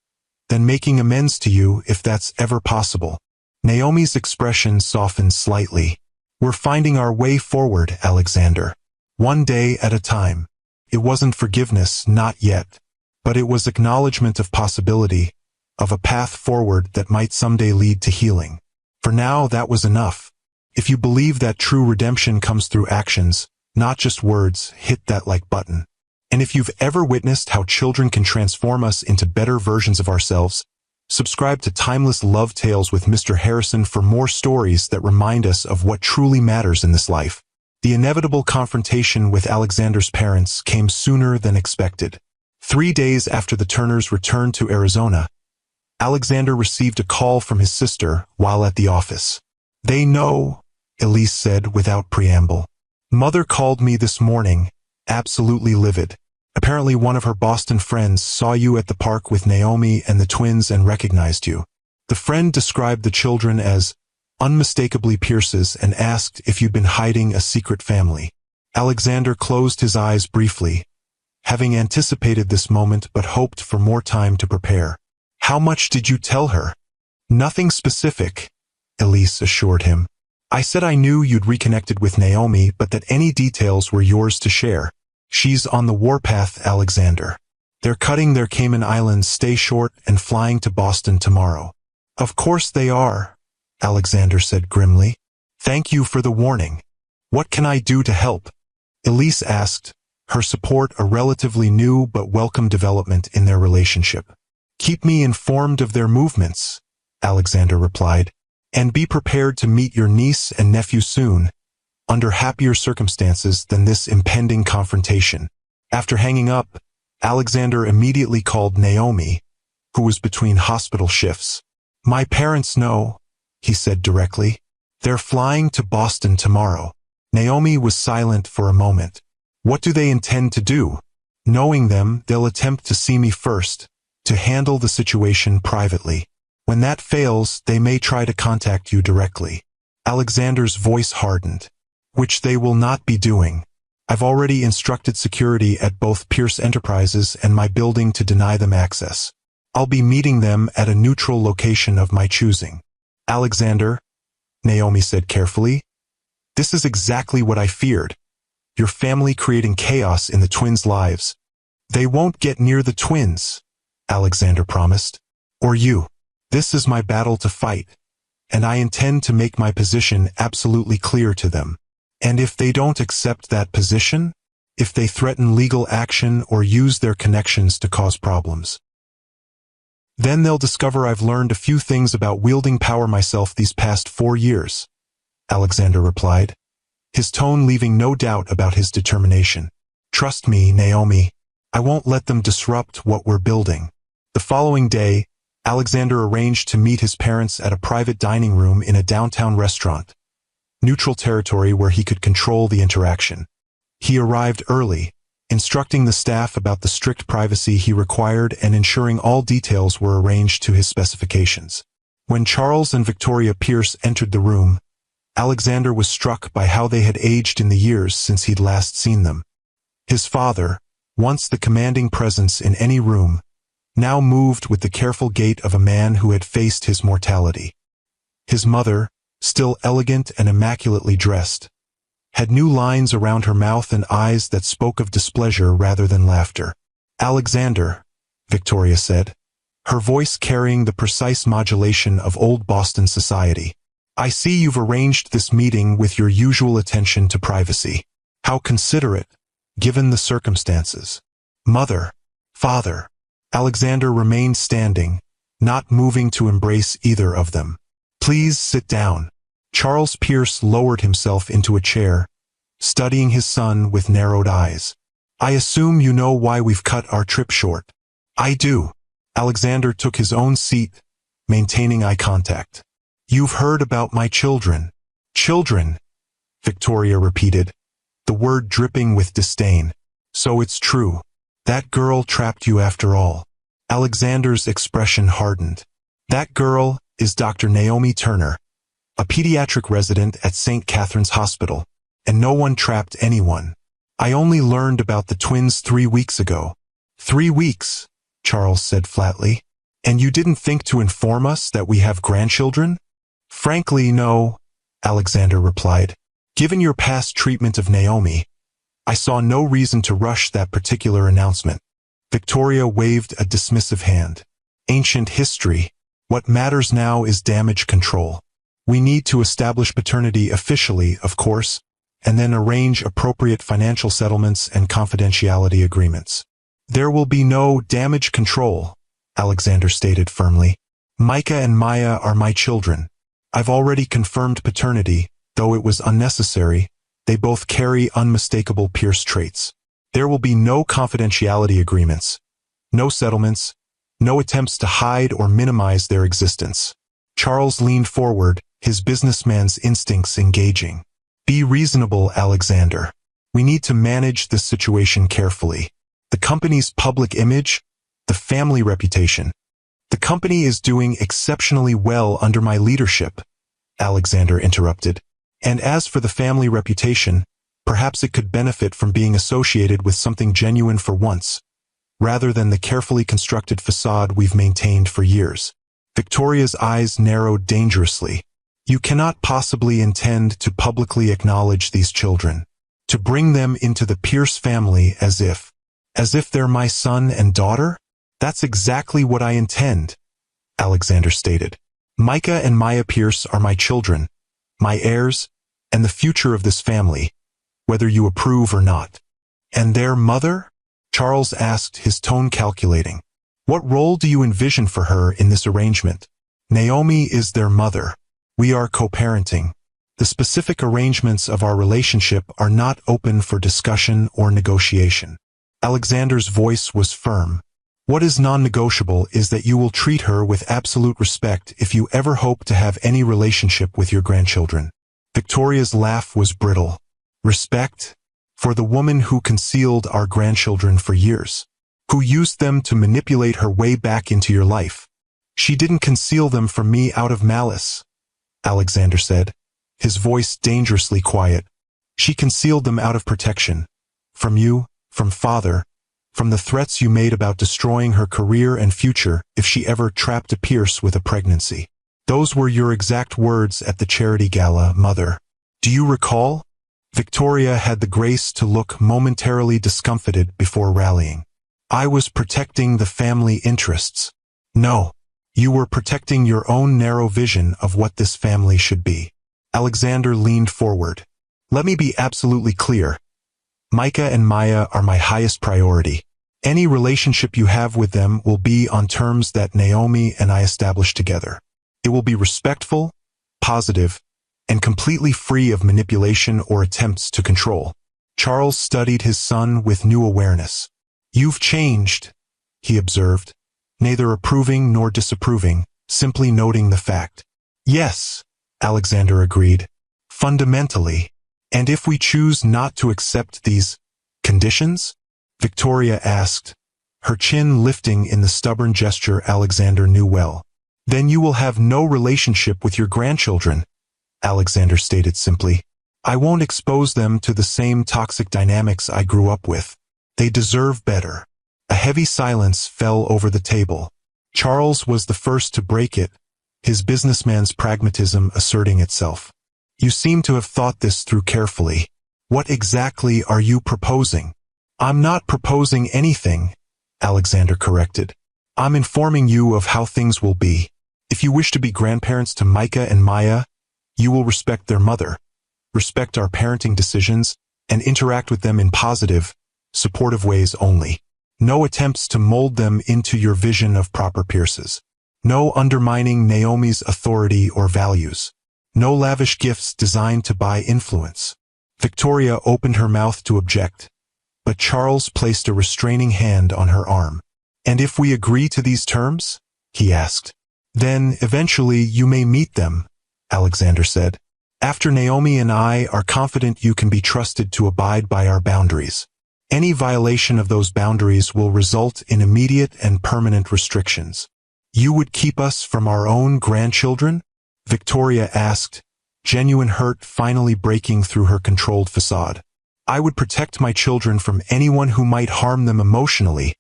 than making amends to you if that's ever possible. Naomi's expression softened slightly. We're finding our way forward, Alexander. One day at a time. It wasn't forgiveness, not yet. But it was acknowledgement of possibility, of a path forward that might someday lead to healing. For now, that was enough. If you believe that true redemption comes through actions, not just words, hit that like button. And if you've ever witnessed how children can transform us into better versions of ourselves, subscribe to Timeless Love Tales with Mr. Harrison for more stories that remind us of what truly matters in this life. The inevitable confrontation with Alexander's parents came sooner than expected. 3 days after the Turners returned to Arizona, Alexander received a call from his sister while at the office. They know, Elise said without preamble. Mother called me this morning, absolutely livid. Apparently one of her Boston friends saw you at the park with Naomi and the twins and recognized you. The friend described the children as unmistakably Pierce's and asked if you'd been hiding a secret family. Alexander closed his eyes briefly, having anticipated this moment but hoped for more time to prepare. How much did you tell her? Nothing specific, Elise assured him. I said I knew you'd reconnected with Naomi, but that any details were yours to share. She's on the warpath, Alexander. They're cutting their Cayman Islands stay short and flying to Boston tomorrow. Of course they are, Alexander said grimly. Thank you for the warning. What can I do to help? Elise asked, her support a relatively new but welcome development in their relationship. Keep me informed of their movements, Alexander replied, and be prepared to meet your niece and nephew soon, under happier circumstances than this impending confrontation. After hanging up, Alexander immediately called Naomi, who was between hospital shifts. "My parents know," he said directly. "They're flying to Boston tomorrow." Naomi was silent for a moment. "What do they intend to do?" "Knowing them, they'll attempt to see me first, to handle the situation privately. When that fails, they may try to contact you directly." Alexander's voice hardened. "Which they will not be doing. I've already instructed security at both Pierce Enterprises and my building to deny them access. I'll be meeting them at a neutral location of my choosing." "Alexander," Naomi said carefully, "this is exactly what I feared. Your family creating chaos in the twins' lives." "They won't get near the twins," Alexander promised. "Or you. This is my battle to fight, and I intend to make my position absolutely clear to them. And if they don't accept that position, if they threaten legal action or use their connections to cause problems, then they'll discover I've learned a few things about wielding power myself these past 4 years," Alexander replied, his tone leaving no doubt about his determination. "Trust me, Naomi, I won't let them disrupt what we're building." The following day, Alexander arranged to meet his parents at a private dining room in a downtown restaurant, neutral territory where he could control the interaction. He arrived early, instructing the staff about the strict privacy he required and ensuring all details were arranged to his specifications. When Charles and Victoria Pierce entered the room, Alexander was struck by how they had aged in the years since he'd last seen them. His father, once the commanding presence in any room, now moved with the careful gait of a man who had faced his mortality. His mother, still elegant and immaculately dressed, had new lines around her mouth and eyes that spoke of displeasure rather than laughter. "Alexander," Victoria said, her voice carrying the precise modulation of old Boston society, "I see you've arranged this meeting with your usual attention to privacy. How considerate, given the circumstances." "Mother, father." Alexander remained standing, not moving to embrace either of them. "Please sit down." Charles Pierce lowered himself into a chair, studying his son with narrowed eyes. "I assume you know why we've cut our trip short." "I do." Alexander took his own seat, maintaining eye contact. "You've heard about my children." "Children," Victoria repeated, the word dripping with disdain. "So it's true. That girl trapped you after all." Alexander's expression hardened. "That girl is Dr. Naomi Turner, a pediatric resident at St. Catherine's Hospital, and no one trapped anyone. I only learned about the twins 3 weeks ago." "3 weeks," Charles said flatly. "And you didn't think to inform us that we have grandchildren?" "Frankly, no," Alexander replied. "Given your past treatment of Naomi, I saw no reason to rush that particular announcement." Victoria waved a dismissive hand. "Ancient history. What matters now is damage control. We need to establish paternity officially, of course, and then arrange appropriate financial settlements and confidentiality agreements." "There will be no damage control," Alexander stated firmly. "Micah and Maya are my children. I've already confirmed paternity, though it was unnecessary. They both carry unmistakable Pierce traits. There will be no confidentiality agreements, no settlements, no attempts to hide or minimize their existence." Charles leaned forward, his businessman's instincts engaging. "Be reasonable, Alexander. We need to manage this situation carefully. The company's public image, the family reputation. The company is doing exceptionally well under my leadership," Alexander interrupted. "And as for the family reputation, perhaps it could benefit from being associated with something genuine for once, rather than the carefully constructed facade we've maintained for years." Victoria's eyes narrowed dangerously. "You cannot possibly intend to publicly acknowledge these children, to bring them into the Pierce family as if they're my son and daughter?" "That's exactly what I intend," Alexander stated. "Micah and Maya Pierce are my children, my heirs, and the future of this family, whether you approve or not." "And their mother?" Charles asked, his tone calculating. "What role do you envision for her in this arrangement?" "Naomi is their mother. We are co-parenting. The specific arrangements of our relationship are not open for discussion or negotiation." Alexander's voice was firm. What is non-negotiable is that you will treat her with absolute respect if you ever hope to have any relationship with your grandchildren. Victoria's laugh was brittle. Respect? For the woman who concealed our grandchildren for years, who used them to manipulate her way back into your life. She didn't conceal them from me out of malice, Alexander said, his voice dangerously quiet. She concealed them out of protection. From you, from father, from the threats you made about destroying her career and future if she ever trapped a Pierce with a pregnancy. Those were your exact words at the charity gala, Mother. Do you recall? Victoria had the grace to look momentarily discomfited before rallying. I was protecting the family interests. No, you were protecting your own narrow vision of what this family should be. Alexander leaned forward. Let me be absolutely clear. Micah and Maya are my highest priority. Any relationship you have with them will be on terms that Naomi and I establish together. It will be respectful, positive, and completely free of manipulation or attempts to control. Charles studied his son with new awareness. You've changed, he observed, neither approving nor disapproving, simply noting the fact. Yes, Alexander agreed. Fundamentally. And if we choose not to accept these conditions? Victoria asked, her chin lifting in the stubborn gesture Alexander knew well. Then you will have no relationship with your grandchildren, Alexander stated simply. I won't expose them to the same toxic dynamics I grew up with. They deserve better. A heavy silence fell over the table. Charles was the first to break it, his businessman's pragmatism asserting itself. You seem to have thought this through carefully. What exactly are you proposing? I'm not proposing anything, Alexander corrected. I'm informing you of how things will be. If you wish to be grandparents to Micah and Maya, you will respect their mother, respect our parenting decisions, and interact with them in positive, supportive ways only. No attempts to mold them into your vision of proper Pierces. No undermining Naomi's authority or values. No lavish gifts designed to buy influence. Victoria opened her mouth to object, but Charles placed a restraining hand on her arm. And if we agree to these terms? He asked. Then, eventually, you may meet them, Alexander said. After Naomi and I are confident you can be trusted to abide by our boundaries. Any violation of those boundaries will result in immediate and permanent restrictions. You would keep us from our own grandchildren? Victoria asked, genuine hurt finally breaking through her controlled facade. I would protect my children from anyone who might harm them emotionally,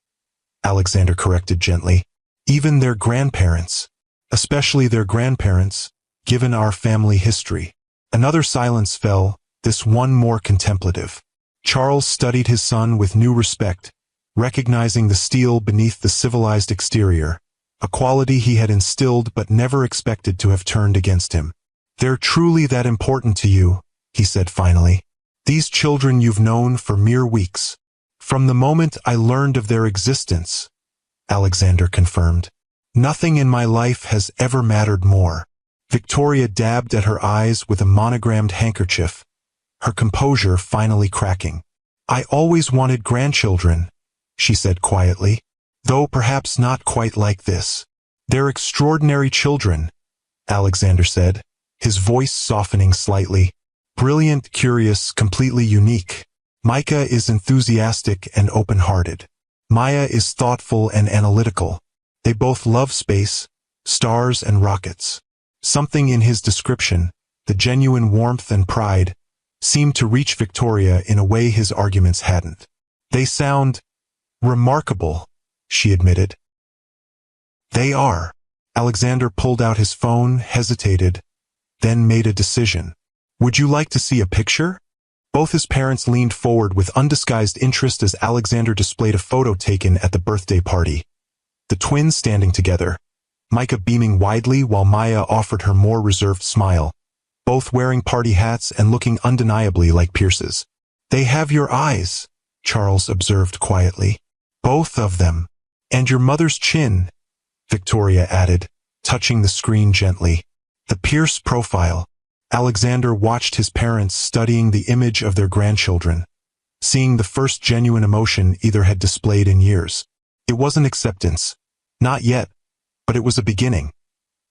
Alexander corrected gently. Even their grandparents, especially their grandparents, given our family history. Another silence fell, this one more contemplative. Charles studied his son with new respect, recognizing the steel beneath the civilized exterior, a quality he had instilled but never expected to have turned against him. They're truly that important to you, he said finally. These children you've known for mere weeks. From the moment I learned of their existence, Alexander confirmed. Nothing in my life has ever mattered more. Victoria dabbed at her eyes with a monogrammed handkerchief, her composure finally cracking. I always wanted grandchildren, she said quietly, though perhaps not quite like this. They're extraordinary children, Alexander said, his voice softening slightly. Brilliant, curious, completely unique. Micah is enthusiastic and open-hearted. Maya is thoughtful and analytical. They both love space, stars and rockets. Something in his description, the genuine warmth and pride, seemed to reach Victoria in a way his arguments hadn't. They sound remarkable, she admitted. They are. Alexander pulled out his phone, hesitated, then made a decision. Would you like to see a picture? Both his parents leaned forward with undisguised interest as Alexander displayed a photo taken at the birthday party. The twins standing together, Micah beaming widely while Maya offered her more reserved smile, both wearing party hats and looking undeniably like Pierces. They have your eyes, Charles observed quietly. Both of them. And your mother's chin, Victoria added, touching the screen gently. The Pierce profile. Alexander watched his parents studying the image of their grandchildren, seeing the first genuine emotion either had displayed in years. It wasn't acceptance. Not yet, but it was a beginning.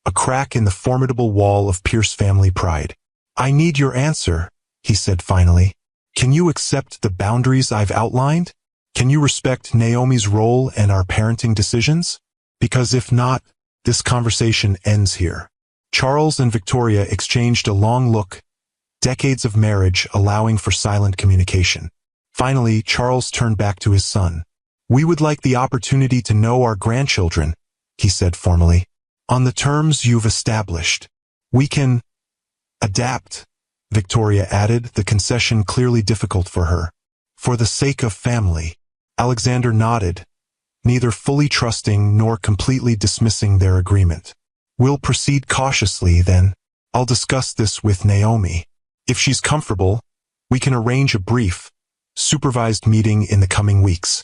A crack in the formidable wall of Pierce family pride. "I need your answer," he said finally. "Can you accept the boundaries I've outlined? Can you respect Naomi's role and our parenting decisions? Because if not, this conversation ends here." Charles and Victoria exchanged a long look, decades of marriage allowing for silent communication. Finally, Charles turned back to his son. "We would like the opportunity to know our grandchildren," he said formally. "On the terms you've established. We can adapt," Victoria added, the concession clearly difficult for her. "For the sake of family." Alexander nodded, neither fully trusting nor completely dismissing their agreement. "We'll proceed cautiously, then. I'll discuss this with Naomi. If she's comfortable, we can arrange a brief, supervised meeting in the coming weeks."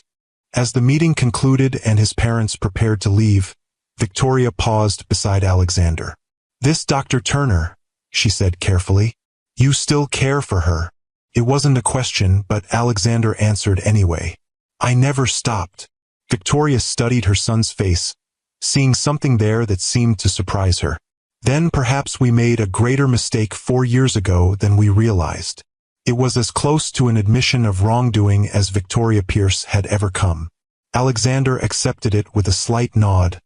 As the meeting concluded and his parents prepared to leave, Victoria paused beside Alexander. "This Dr. Turner," she said carefully. "You still care for her?" It wasn't a question, but Alexander answered anyway. "I never stopped." Victoria studied her son's face, seeing something there that seemed to surprise her. "Then perhaps we made a greater mistake 4 years ago than we realized." It was as close to an admission of wrongdoing as Victoria Pierce had ever come. Alexander accepted it with a slight nod,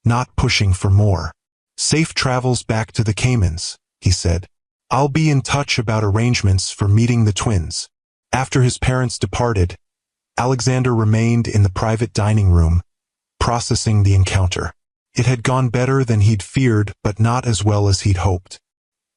not pushing for more. "Safe travels back to the Caymans," he said. "I'll be in touch about arrangements for meeting the twins." After his parents departed, Alexander remained in the private dining room, processing the encounter. It had gone better than he'd feared, but not as well as he'd hoped.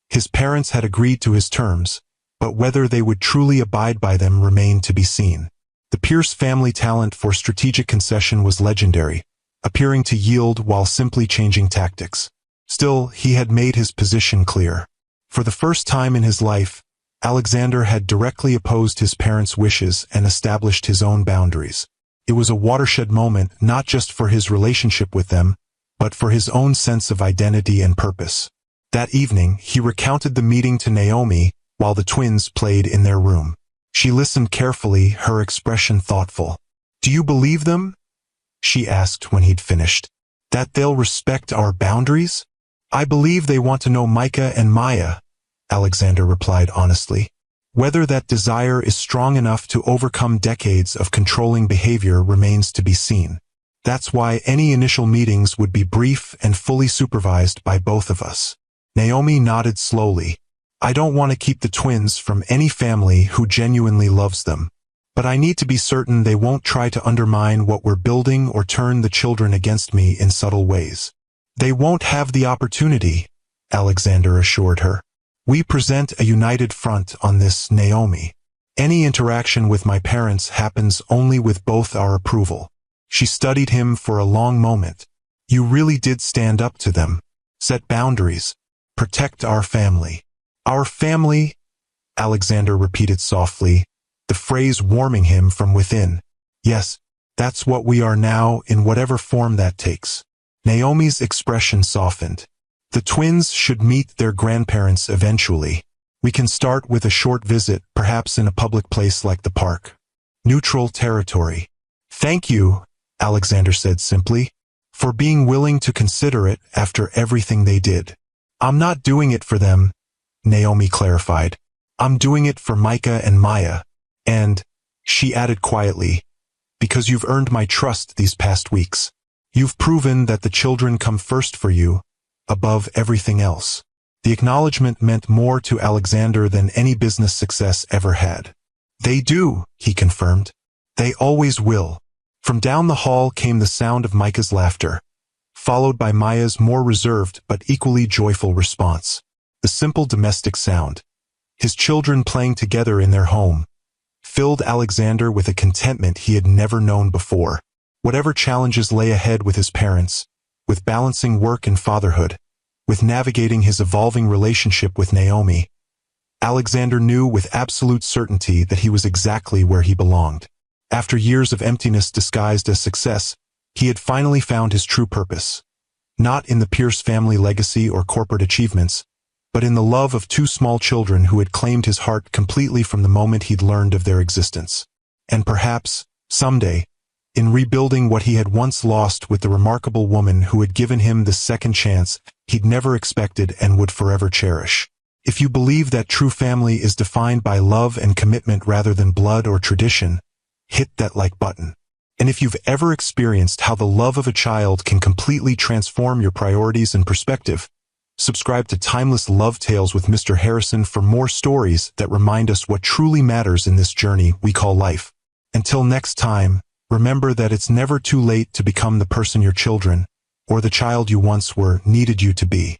His parents had agreed to his terms, but whether they would truly abide by them remained to be seen. The Pierce family talent for strategic concession was legendary, appearing to yield while simply changing tactics. Still, he had made his position clear. For the first time in his life, Alexander had directly opposed his parents' wishes and established his own boundaries. It was a watershed moment not just for his relationship with them, but for his own sense of identity and purpose. That evening, he recounted the meeting to Naomi while the twins played in their room. She listened carefully, her expression thoughtful. "Do you believe them?" she asked when he'd finished. "That they'll respect our boundaries?" "I believe they want to know Micah and Maya," Alexander replied honestly. Whether that desire is strong enough to overcome decades of controlling behavior remains to be seen. That's why any initial meetings would be brief and fully supervised by both of us. Naomi nodded slowly. "I don't want to keep the twins from any family who genuinely loves them. But I need to be certain they won't try to undermine what we're building or turn the children against me in subtle ways." "They won't have the opportunity," Alexander assured her. "We present a united front on this, Naomi. Any interaction with my parents happens only with both our approval." She studied him for a long moment. "You really did stand up to them. Set boundaries. Protect our family." "Our family?" Alexander repeated softly, the phrase warming him from within. "Yes, that's what we are now, in whatever form that takes." Naomi's expression softened. "The twins should meet their grandparents eventually. We can start with a short visit, perhaps in a public place like the park. Neutral territory." "Thank you," Alexander said simply, "for being willing to consider it after everything they did." "I'm not doing it for them," Naomi clarified. "I'm doing it for Micah and Maya. And," she added quietly, "because you've earned my trust these past weeks. You've proven that the children come first for you, above everything else." The acknowledgement meant more to Alexander than any business success ever had. "They do," he confirmed. "They always will." From down the hall came the sound of Micah's laughter, followed by Maya's more reserved but equally joyful response. The simple domestic sound, his children playing together in their home, filled Alexander with a contentment he had never known before. Whatever challenges lay ahead with his parents, with balancing work and fatherhood, with navigating his evolving relationship with Naomi, Alexander knew with absolute certainty that he was exactly where he belonged. After years of emptiness disguised as success, he had finally found his true purpose. Not in the Pierce family legacy or corporate achievements, but in the love of 2 small children who had claimed his heart completely from the moment he'd learned of their existence. and perhaps, someday, in rebuilding what he had once lost with the remarkable woman who had given him the second chance he'd never expected and would forever cherish. If you believe that true family is defined by love and commitment rather than blood or tradition, hit that like button. And if you've ever experienced how the love of a child can completely transform your priorities and perspective, subscribe to Timeless Love Tales with Mr. Harrison for more stories that remind us what truly matters in this journey we call life. Until next time, remember that it's never too late to become the person your children, or the child you once were, needed you to be.